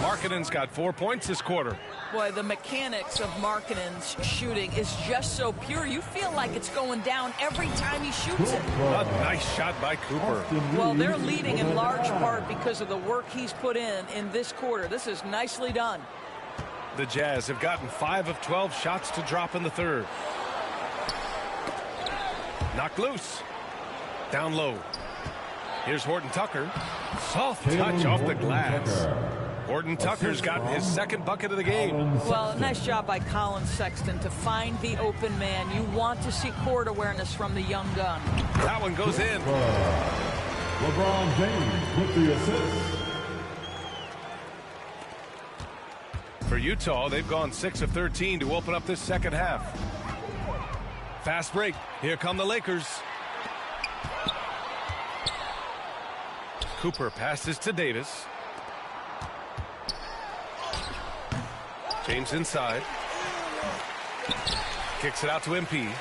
[SPEAKER 4] Markkanen's got 4 points this quarter.
[SPEAKER 6] Boy, the mechanics of Markkanen's shooting is just so pure. You feel like it's going down every time he shoots it.
[SPEAKER 4] A nice shot by Cooper.
[SPEAKER 6] Well, they're leading in large part because of the work he's put in this quarter. This is nicely done.
[SPEAKER 4] The Jazz have gotten 5 of 12 shots to drop in the third. Knocked loose. Down low. Here's Horton Tucker. Soft touch off the glass. Horton Tucker's gotten his second bucket of the game.
[SPEAKER 6] Well, nice job by Colin Sexton to find the open man. You want to see court awareness from the young gun.
[SPEAKER 4] That one goes in.
[SPEAKER 7] LeBron James with the assist.
[SPEAKER 4] For Utah, they've gone 6 of 13 to open up this second half. Fast break. Here come the Lakers. Cooper passes to Davis. James inside. Kicks it out to MP.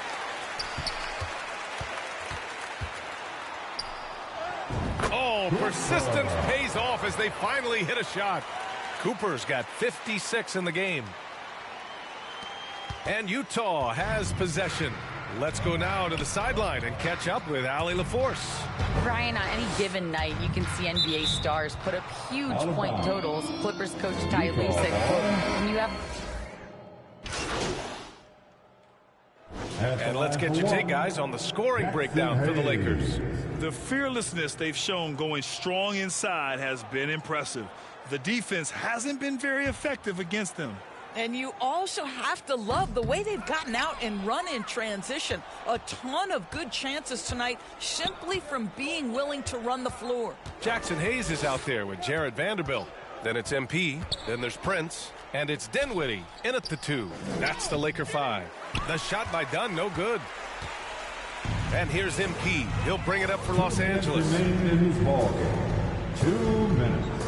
[SPEAKER 4] Oh, persistence pays off as they finally hit a shot. Cooper's got 56 in the game. And Utah has possession. Let's go now to the sideline and catch up with Allie LaForce.
[SPEAKER 8] Brian, on any given night, you can see NBA stars put up huge point totals. Clippers coach Ty Lue said, when you have...
[SPEAKER 4] And let's get your take, guys, on the scoring breakdown for the Lakers.
[SPEAKER 5] The fearlessness they've shown going strong inside has been impressive. The defense hasn't been very effective against them.
[SPEAKER 6] And you also have to love the way they've gotten out and run in transition. A ton of good chances tonight simply from being willing to run the floor.
[SPEAKER 4] Jackson Hayes is out there with Jared Vanderbilt. Then it's MP. Then there's Prince. And it's Dinwiddie in at the 2. That's the Laker 5. The shot by Dunn, no good. And here's MP. He'll bring it up for Los Angeles.
[SPEAKER 7] In his ball game. 2 minutes.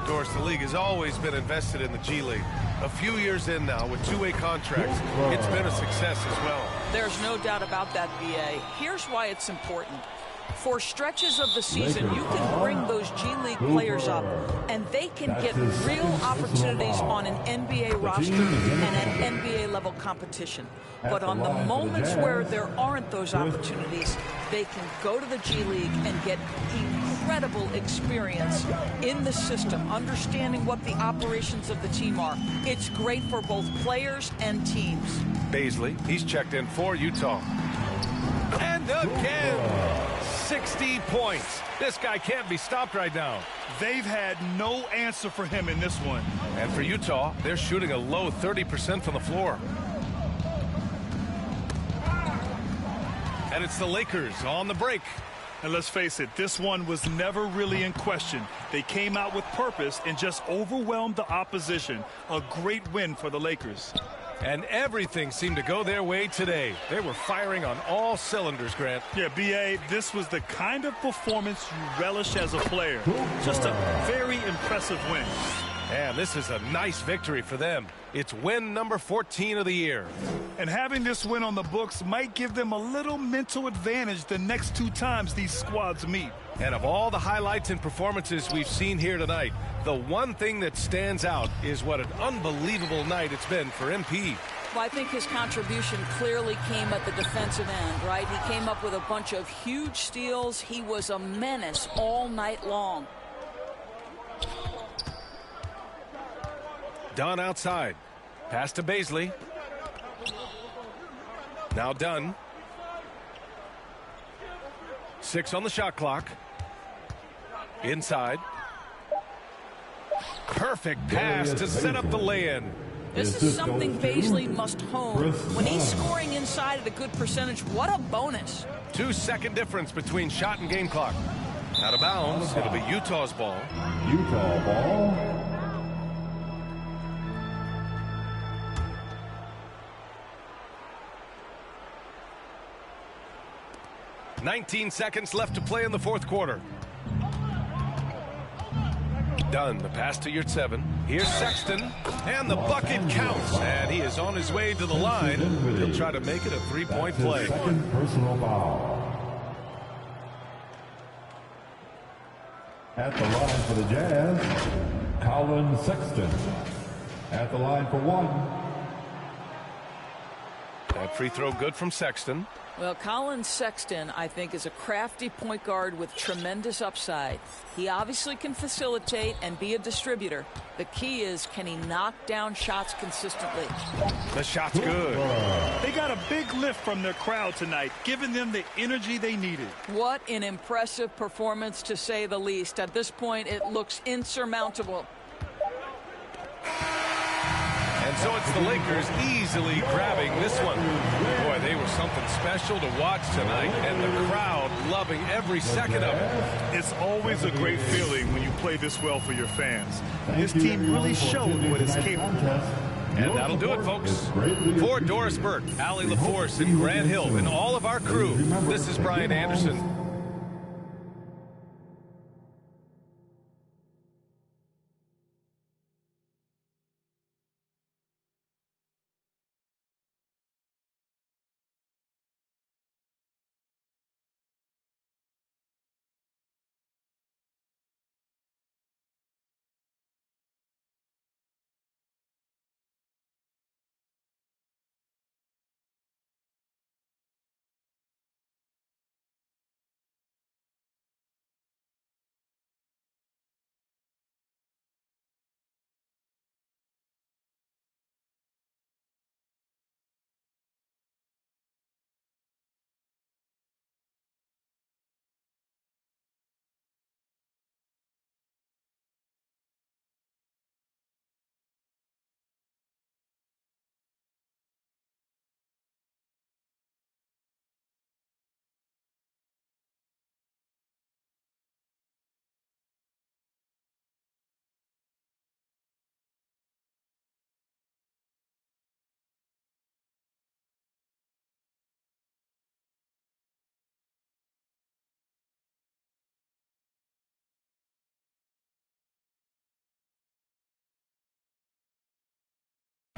[SPEAKER 4] Doris, the league has always been invested in the G League. A few years in now with two-way contracts, it's been a success as well.
[SPEAKER 6] There's no doubt about that, BA. Here's why it's important. For stretches of the season, you can bring those G League players up, and they can get real opportunities on an NBA roster and at NBA-level competition. But on the moments where there aren't those opportunities, they can go to the G League and get incredible experience in the system, understanding what the operations of the team are. It's great for both players and teams.
[SPEAKER 4] Baisley, he's checked in for Utah. And again, 60 points. This guy can't be stopped right now.
[SPEAKER 5] They've had no answer for him in this one.
[SPEAKER 4] And for Utah, they're shooting a low 30% from the floor. And it's the Lakers on the break.
[SPEAKER 5] And let's face it, this one was never really in question. They came out with purpose and just overwhelmed the opposition. A great win for the Lakers.
[SPEAKER 4] And everything seemed to go their way today. They were firing on all cylinders, Grant.
[SPEAKER 5] Yeah, B.A., this was the kind of performance you relish as a player. Just a very impressive win.
[SPEAKER 4] And this is a nice victory for them. It's win number 14 of the year.
[SPEAKER 5] And having this win on the books might give them a little mental advantage the next 2 times these squads meet.
[SPEAKER 4] And of all the highlights and performances we've seen here tonight, the one thing that stands out is what an unbelievable night it's been for MP.
[SPEAKER 6] Well, I think his contribution clearly came at the defensive end, right? He came up with a bunch of huge steals. He was a menace all night long.
[SPEAKER 4] Dunn outside. Pass to Baisley. Now Dunn. 6 on the shot clock. Inside. Perfect pass to set up the lay-in.
[SPEAKER 6] This is something Baisley must hone. When he's scoring inside at a good percentage, what a bonus.
[SPEAKER 4] 2-second difference between shot and game clock. Out of bounds. It'll be Utah's ball.
[SPEAKER 7] Utah ball.
[SPEAKER 4] 19 seconds left to play in the fourth quarter. Dunn, the pass to Yurtseven. Here's Sexton, and the bucket counts, and he is on his way to the line. He'll try to make it a three-point play.
[SPEAKER 7] Second personal foul. At the line for the Jazz, Colin Sexton. At the line for 1.
[SPEAKER 4] That free throw good from Sexton.
[SPEAKER 6] Well, Colin Sexton, I think, is a crafty point guard with tremendous upside. He obviously can facilitate and be a distributor. The key is, can he knock down shots consistently?
[SPEAKER 4] The shot's good.
[SPEAKER 5] They got a big lift from their crowd tonight, giving them the energy they needed.
[SPEAKER 6] What an impressive performance, to say the least. At this point, it looks insurmountable.
[SPEAKER 4] And so it's the Lakers easily grabbing this one. Boy, they were something special to watch tonight, and the crowd loving every second of it.
[SPEAKER 5] It's always a great feeling when you play this well for your fans. This team really showed what it's capable of.
[SPEAKER 4] And that'll do it, folks. For Doris Burke, Allie LaForce, and Grant Hill, and all of our crew, this is Brian Anderson.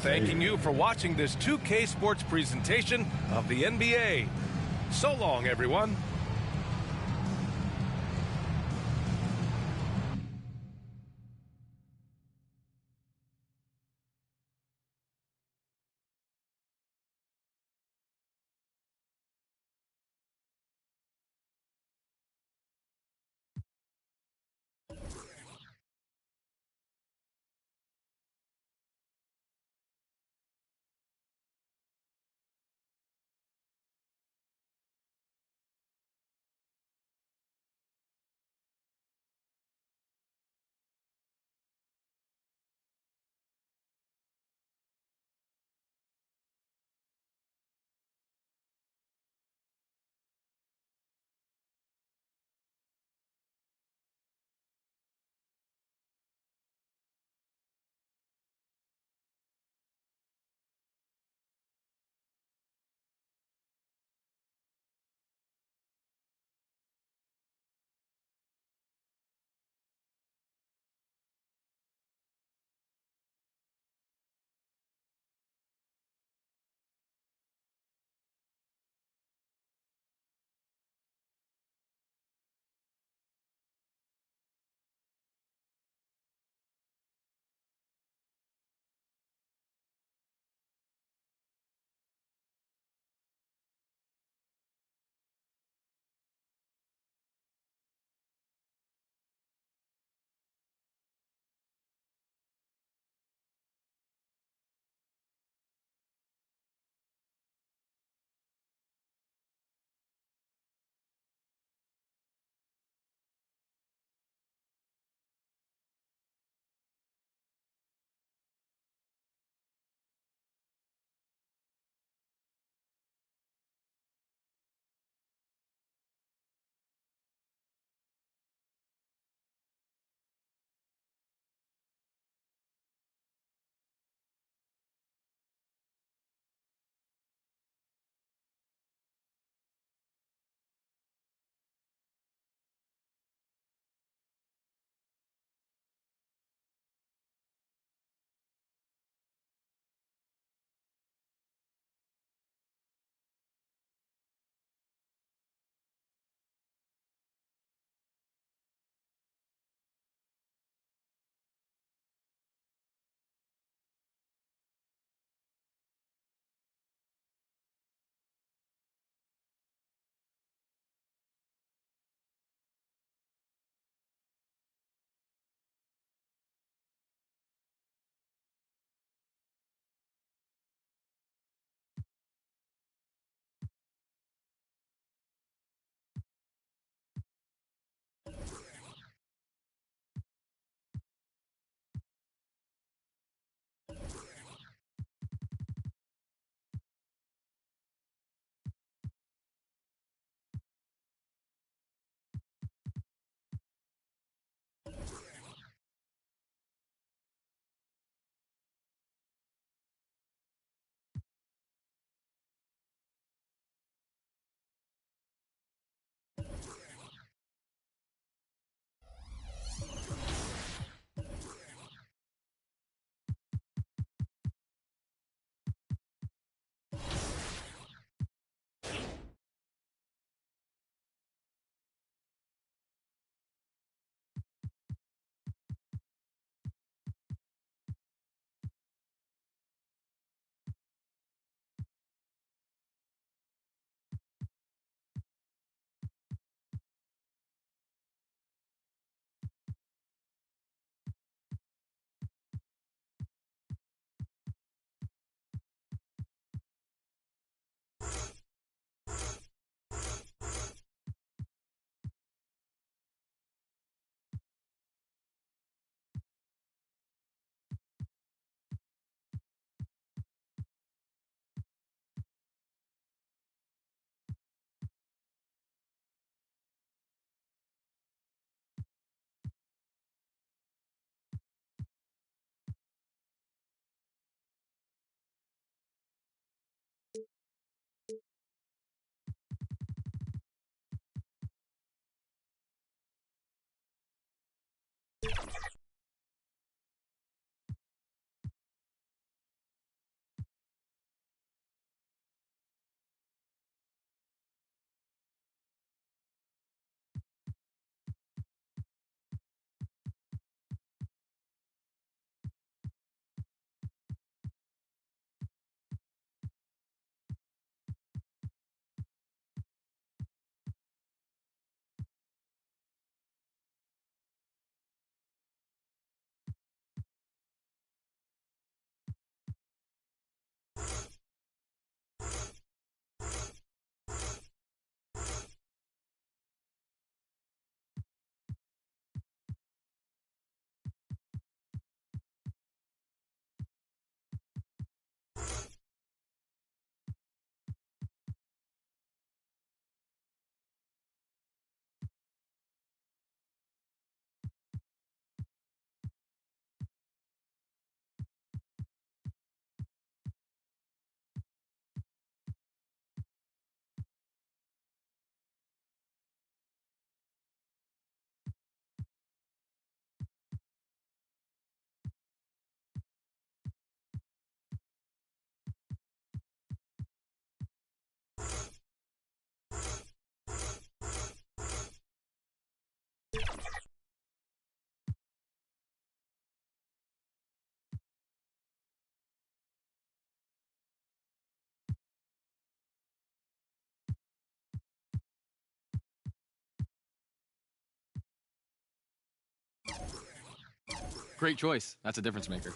[SPEAKER 4] thanking you for watching this 2K Sports presentation of the NBA. So long, everyone.
[SPEAKER 9] Great choice. That's a difference maker.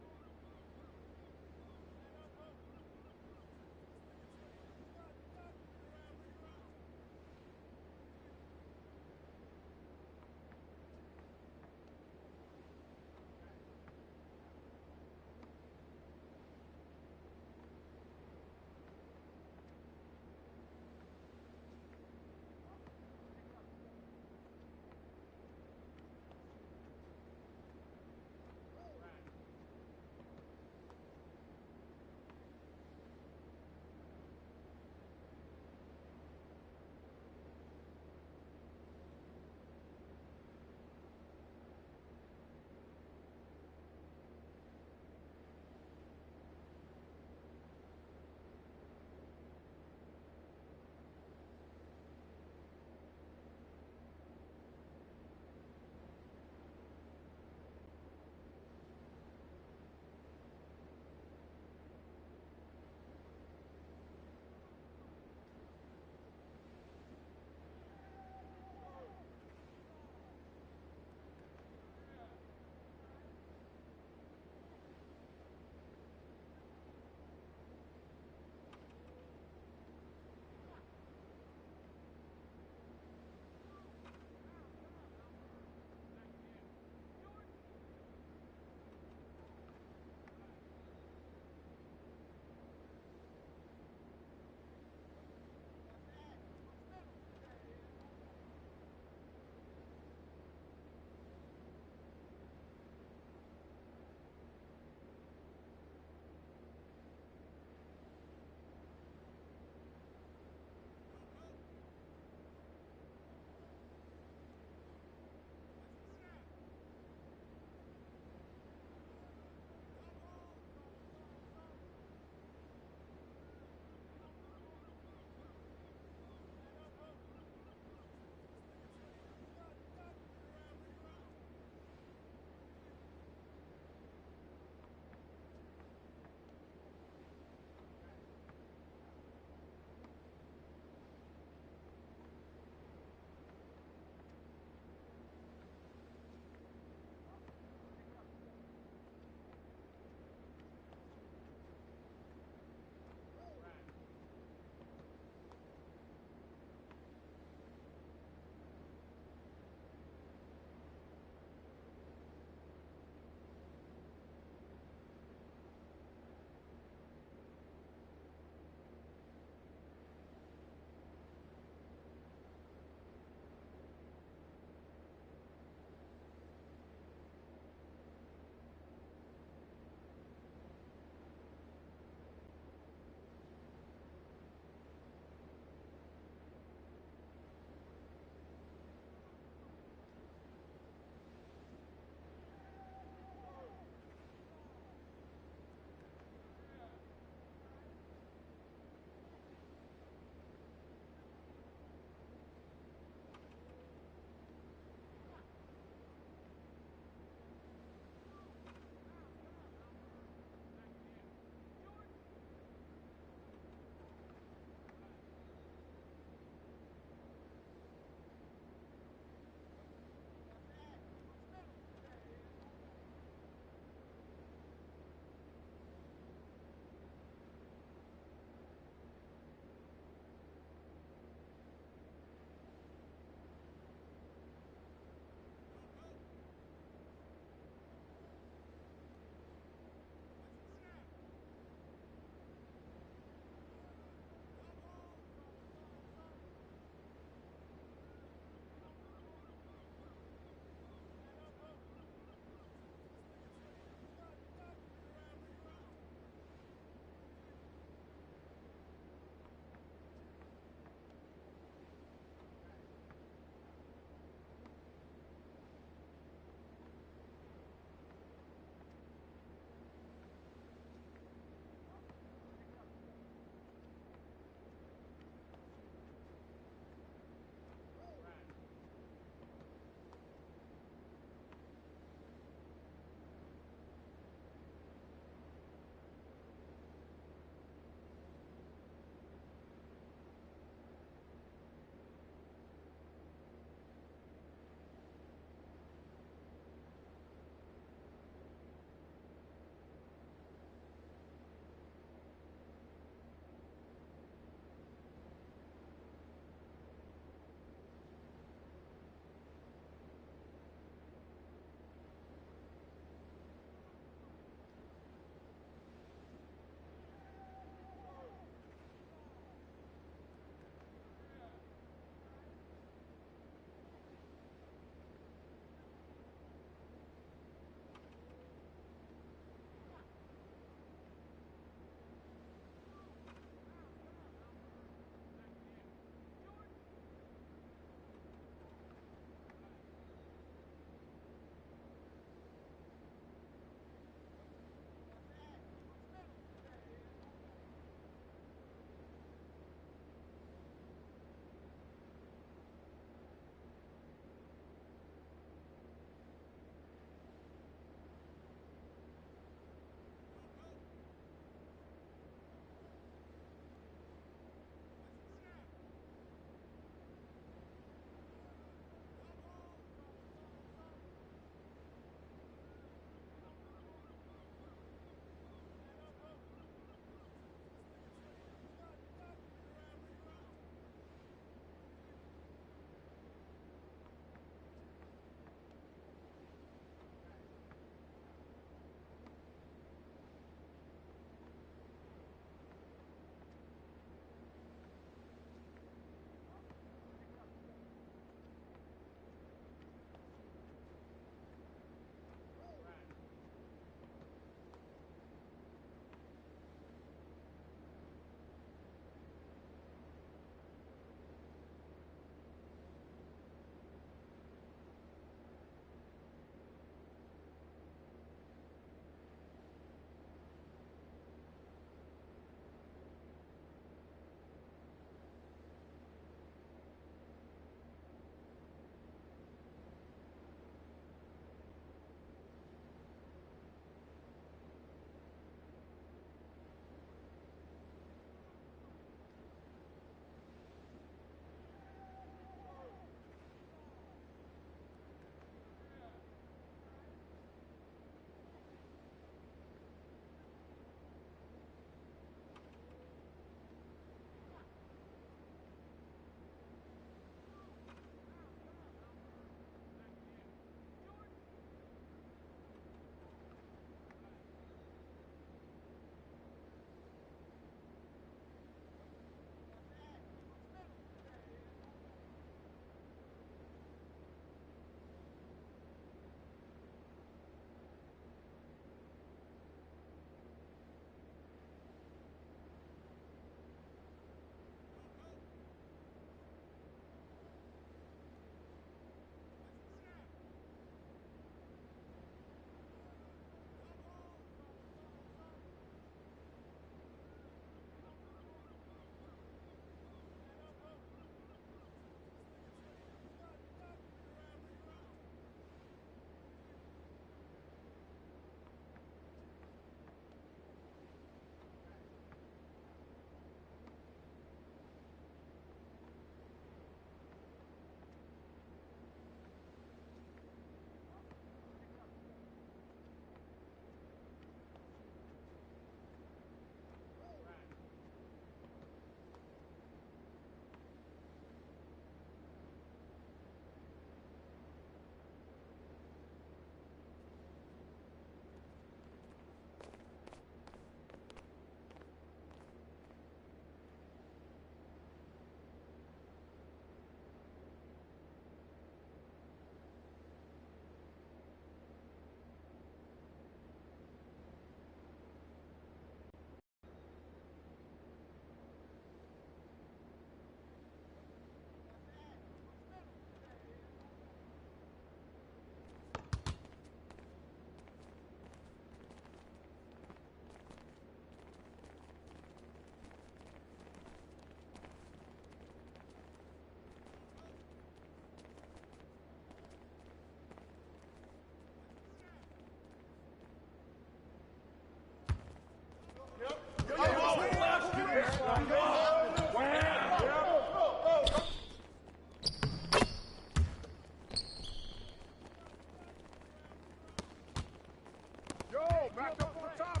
[SPEAKER 2] Oh, back up on top.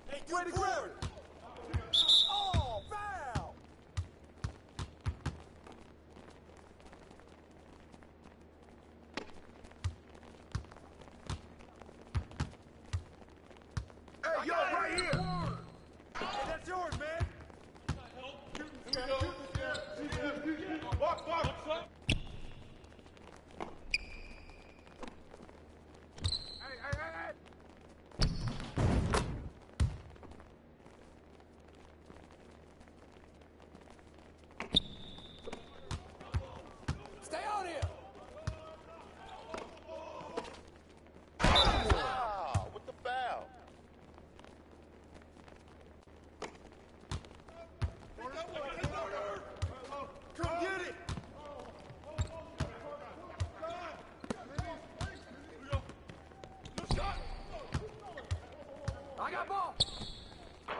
[SPEAKER 3] Hey,
[SPEAKER 2] Way to
[SPEAKER 3] good
[SPEAKER 2] grab
[SPEAKER 3] board.
[SPEAKER 2] it. Oh, foul.
[SPEAKER 1] Hey, yo, right here.
[SPEAKER 2] Hey, that's yours, man.
[SPEAKER 1] Box.
[SPEAKER 2] Hey. Stay on here.
[SPEAKER 3] Ah, with the foul.
[SPEAKER 2] Come get it. I got ball.
[SPEAKER 1] Yo,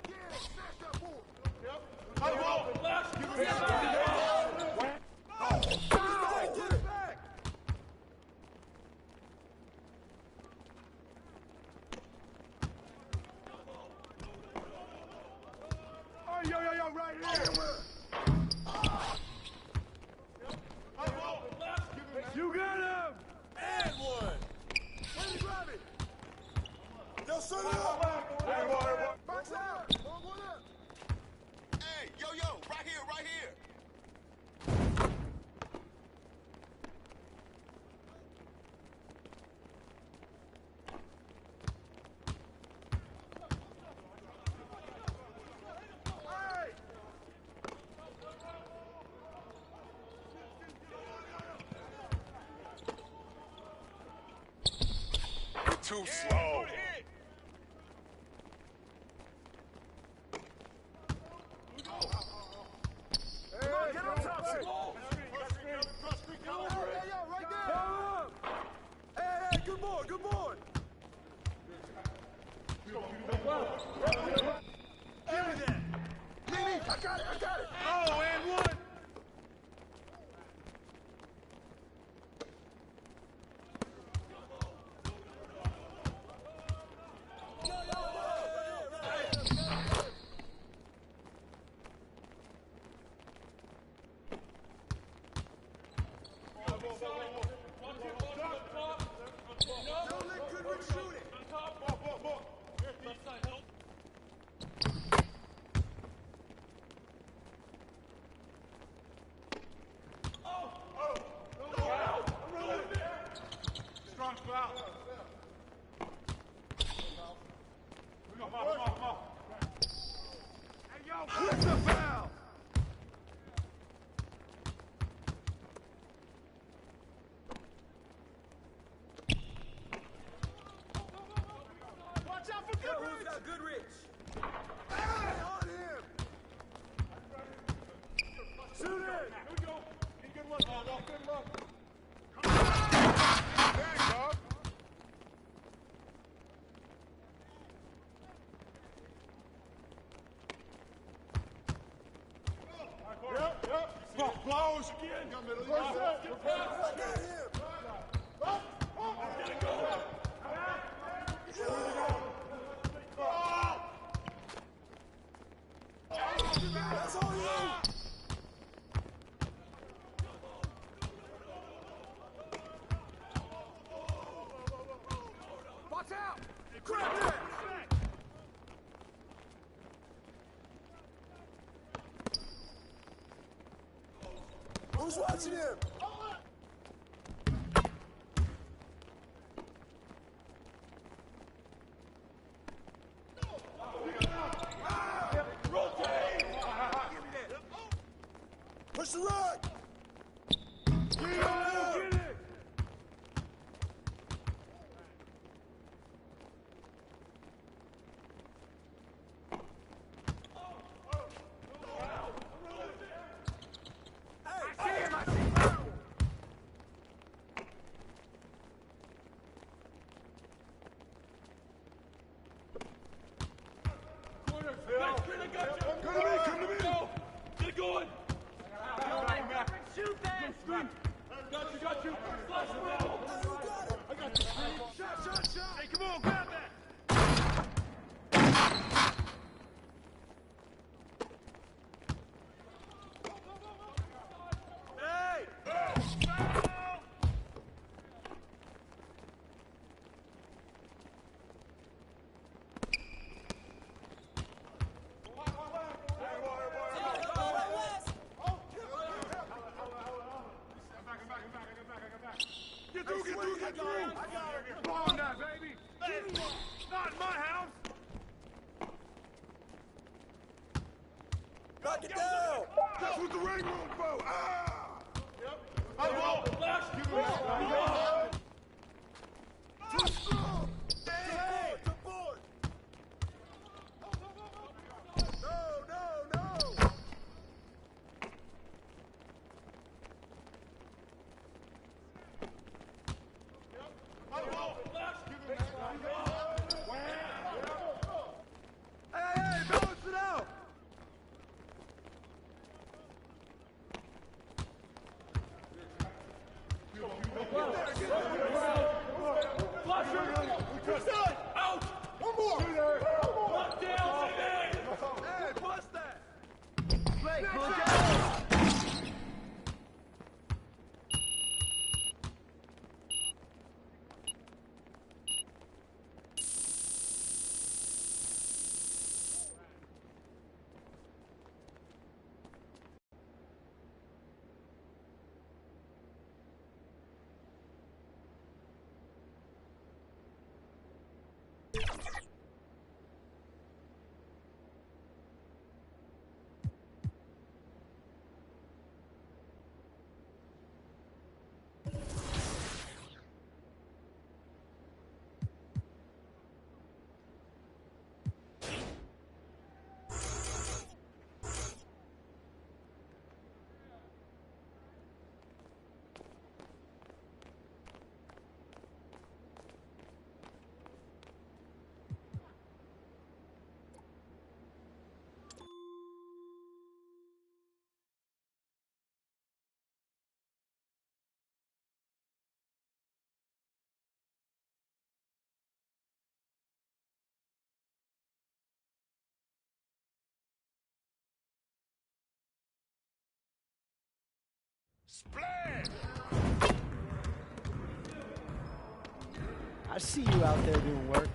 [SPEAKER 1] get it. Smash that board.
[SPEAKER 2] Get it back.
[SPEAKER 1] Oh, yo, right here. You got him.
[SPEAKER 2] And one.
[SPEAKER 1] Where you grab it?
[SPEAKER 2] Yo, set it up.
[SPEAKER 1] Box out. One up.
[SPEAKER 3] Hey, yo, right here.
[SPEAKER 1] Hey.
[SPEAKER 3] Too slow.
[SPEAKER 1] Come on, get on top. Hey, right there. Hey, good boy. Give me that. Mimi, I got it.
[SPEAKER 2] Oh, and one.
[SPEAKER 1] Don't let Goodrich shoot it.
[SPEAKER 2] Strong foul. Hey, yo,
[SPEAKER 1] What's the foul?
[SPEAKER 2] watch out for Goodrich.
[SPEAKER 1] Goodrich? Hey, on him.
[SPEAKER 2] Shoot it. Here we go. Good luck, Bob. Good luck.
[SPEAKER 1] There you go.
[SPEAKER 2] Yep. Blows again.
[SPEAKER 1] Get him.
[SPEAKER 2] That's all you.
[SPEAKER 1] Watch out. Grab that.
[SPEAKER 2] Who's watching him? Push the rock.
[SPEAKER 1] Get it.
[SPEAKER 2] Got you. I got you.
[SPEAKER 3] Splash!
[SPEAKER 9] I see you out there doing work.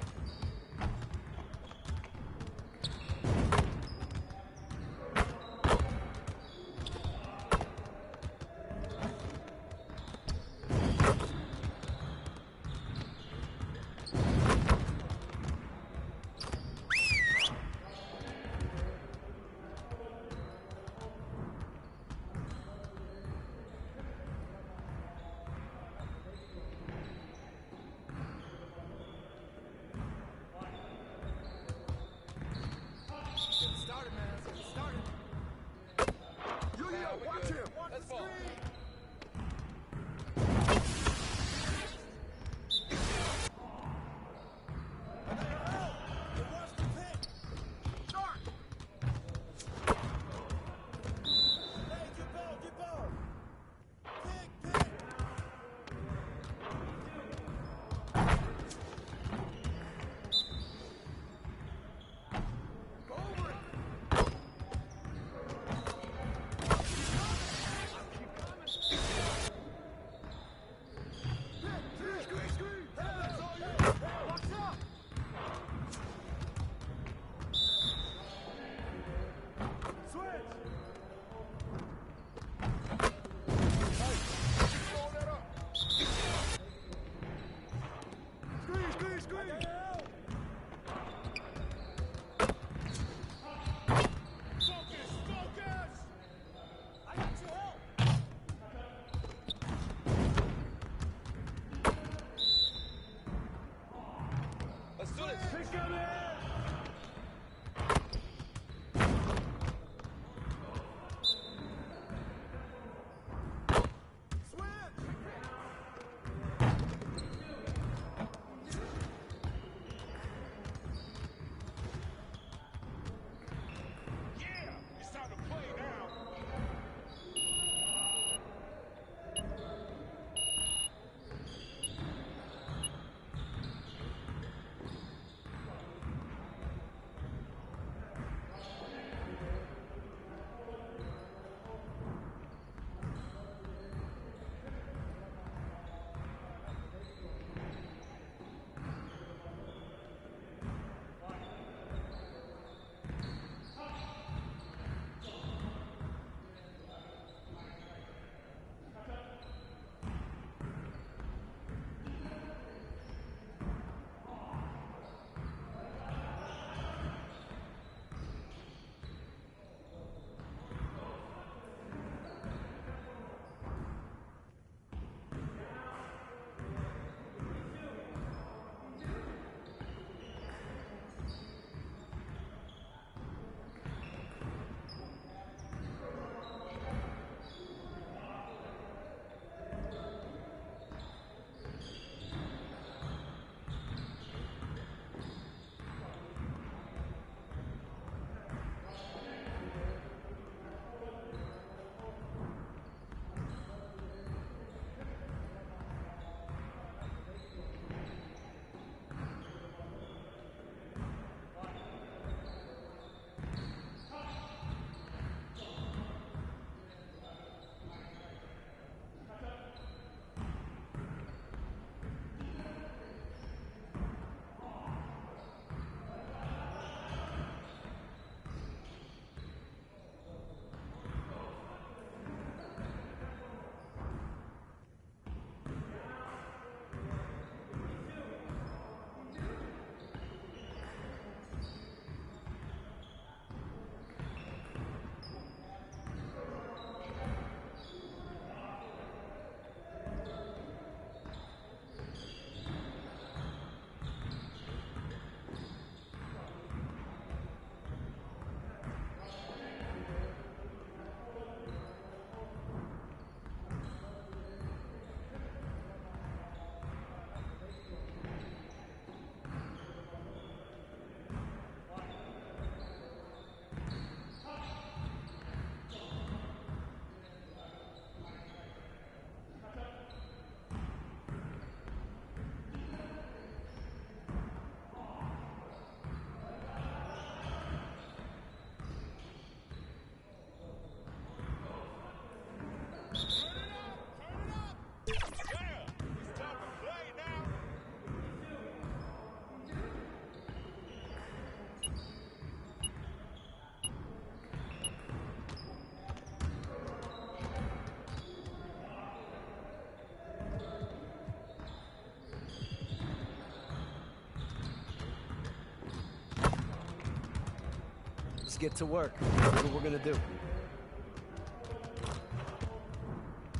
[SPEAKER 9] Let's get to work. That's what we're gonna do.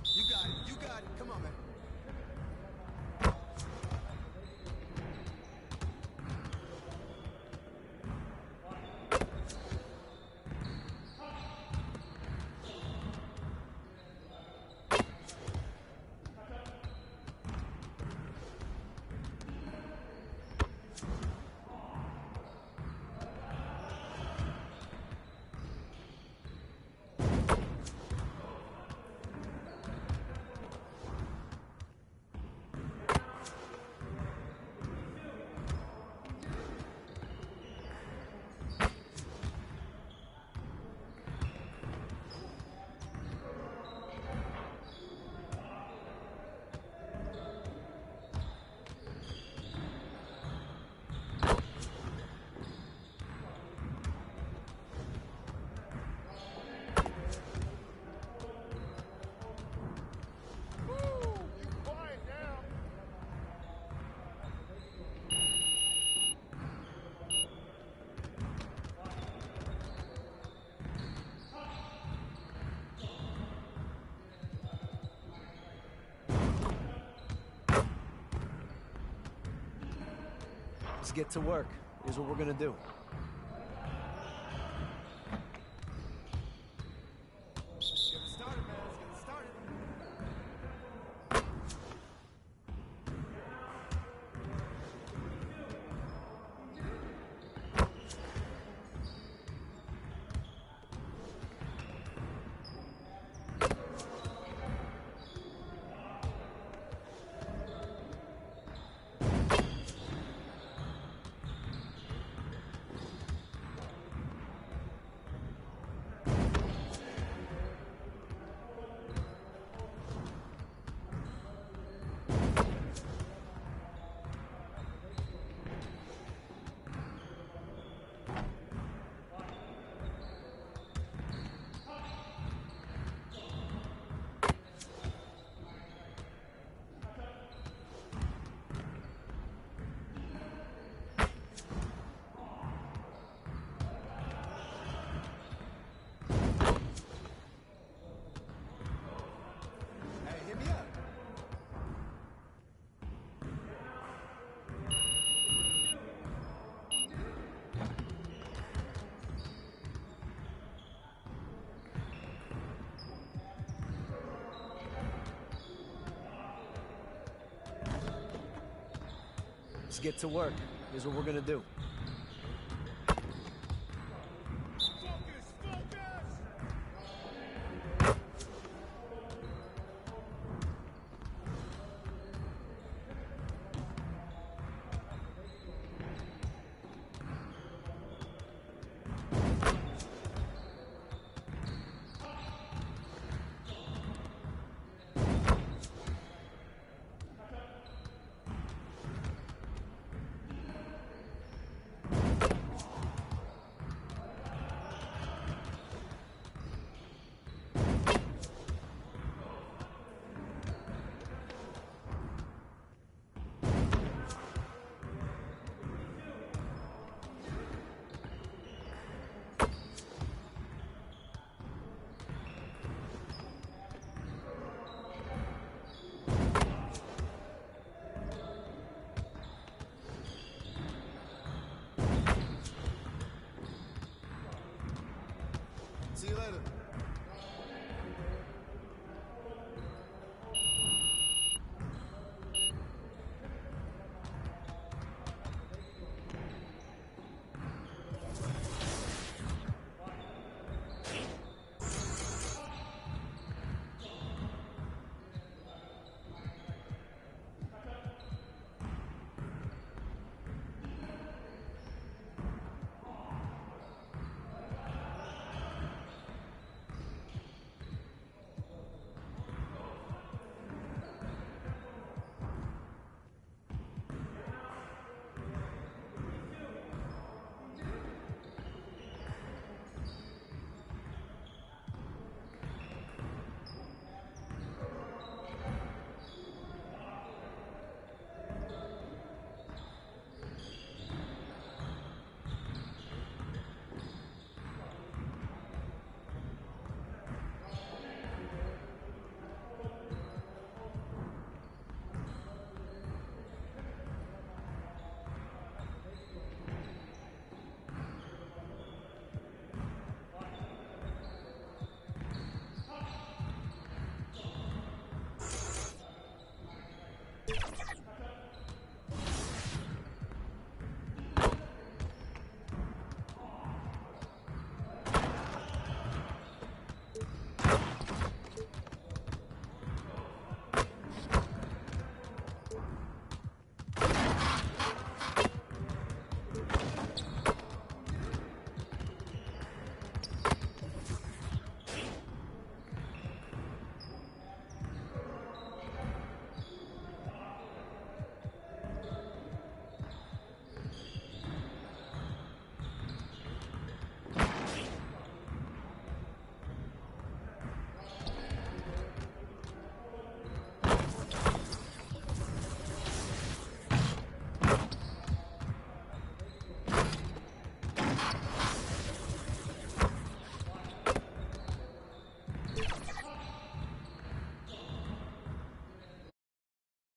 [SPEAKER 1] You got it. You got it. Come on, man.
[SPEAKER 9] Let's get to work. Here's what we're gonna do.
[SPEAKER 1] Let's get it started, man. Let's get it started. Hey, hit me up.
[SPEAKER 9] Let's get to work. Here's what we're gonna do.